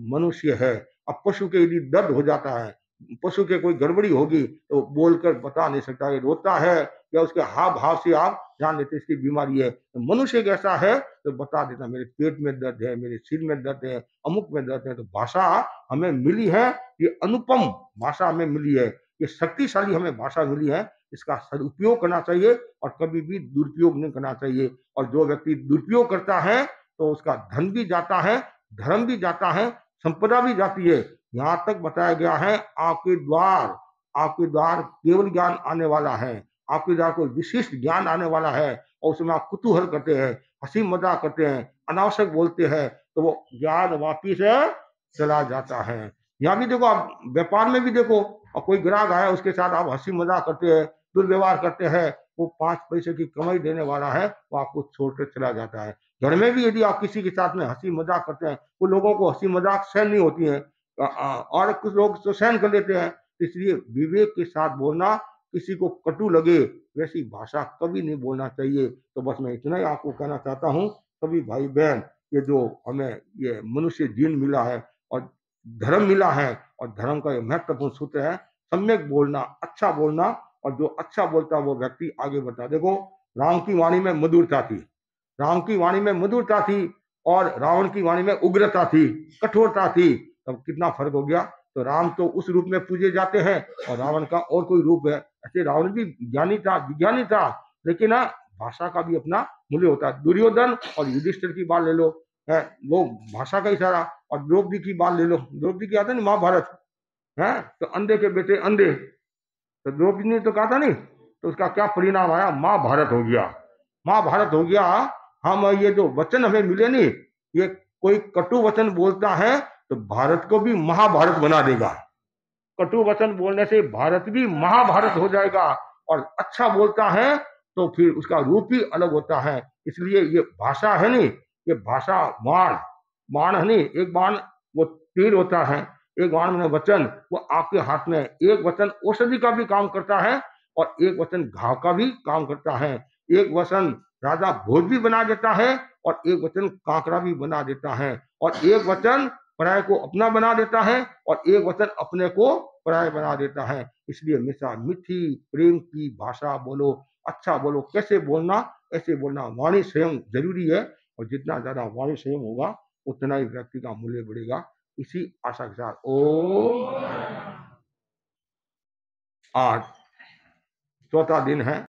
मनुष्य है। अब पशु के यदि दर्द हो जाता है, पशु के कोई गड़बड़ी होगी तो बोलकर बता नहीं सकता, ये रोता है या उसके हाव भाव से आप जान लेते इसकी बीमारी है। तो मनुष्य एक ऐसा है तो बता देता मेरे पेट में दर्द है, मेरे सिर में दर्द है, अमुक में दर्द है। तो भाषा हमें मिली है, ये अनुपम भाषा हमें मिली है, ये शक्तिशाली हमें भाषा मिली है। इसका सदुपयोग करना चाहिए और कभी भी दुरुपयोग नहीं करना चाहिए। और जो व्यक्ति दुरुपयोग करता है तो उसका धन भी जाता है, धर्म भी जाता है, संपदा भी जाती है। यहाँ तक बताया गया है आपके द्वार केवल ज्ञान आने वाला है, आपके द्वार कोई विशिष्ट ज्ञान आने वाला है, और उसमें आप कुतूहल करते हैं, हंसी मजाक करते हैं, अनावश्यक बोलते हैं, तो वो ज्ञान वापिस चला जाता है। यहाँ भी देखो, आप व्यापार में भी देखो, और कोई ग्राहक आया उसके साथ आप हंसी मजाक करते हैं, दुर्व्यवहार करते हैं, वो 5 पैसे की कमाई देने वाला है, वो आपको छोड़कर चला जाता है। घर में भी यदि आप किसी के साथ में हंसी मजाक करते हैं, वो लोगों को हंसी मजाक सहन नहीं होती है, और कुछ लोग तो सहन कर लेते हैं। इसलिए विवेक के साथ बोलना, किसी को कटु लगे वैसी भाषा कभी नहीं बोलना चाहिए। तो बस मैं इतना ही आपको कहना चाहता हूँ, सभी भाई बहन, ये जो हमें ये मनुष्य जीवन मिला है और धर्म मिला है, और धर्म का ये महत्वपूर्ण सूत्र है सम्यक बोलना, अच्छा बोलना, और जो अच्छा बोलता है वो व्यक्ति आगे बढ़ता। देखो, राम की वाणी में मधुरता थी, राम की वाणी में मधुरता थी, और रावण की वाणी में उग्रता थी, कठोरता थी। तब कितना फर्क हो गया। तो राम तो उस रूप में पूजे जाते हैं और रावण का और कोई रूप है। ऐसे रावण भी ज्ञानी था, विज्ञानी था, लेकिन भाषा का भी अपना मूल्य होता है। दुर्योधन और युधिष्ठिर की बात ले लो, है वो भाषा का इशारा। और द्रौपदी की बात ले लो, द्रौपदी की आता है ना महाभारत है, तो अंधे के बेटे अंधे, तो द्रौपदी ने तो कहा था नहीं, तो उसका क्या परिणाम आया, महाभारत हो गया, महाभारत हो गया। हम ये जो वचन हमें मिले नहीं, ये कोई कटु वचन बोलता है तो भारत को भी महाभारत बना देगा, कटु वचन बोलने से भारत भी महाभारत हो जाएगा। और अच्छा बोलता है तो फिर उसका रूप ही अलग होता है। इसलिए ये भाषा है नहीं, ये भाषा बाण है नहीं, एक बाण वो तीर होता है, एक बाण में वचन, वो आपके हाथ में। एक वचन औषधि का भी काम करता है और एक वचन घाव का भी काम करता है। एक वचन राजा भोज भी बना देता है और एक वचन कांकरा भी बना देता है। और एक वचन पराय को अपना बना देता है और एक वचन अपने को पराय बना देता है। इसलिए हमेशा मीठी प्रेम की भाषा बोलो, अच्छा बोलो। कैसे बोलना? ऐसे बोलना। वाणी संयम जरूरी है, और जितना ज्यादा वाणी संयम होगा उतना ही व्यक्ति का मूल्य बढ़ेगा। इसी आशा के साथ ओम। आज चौथा दिन है।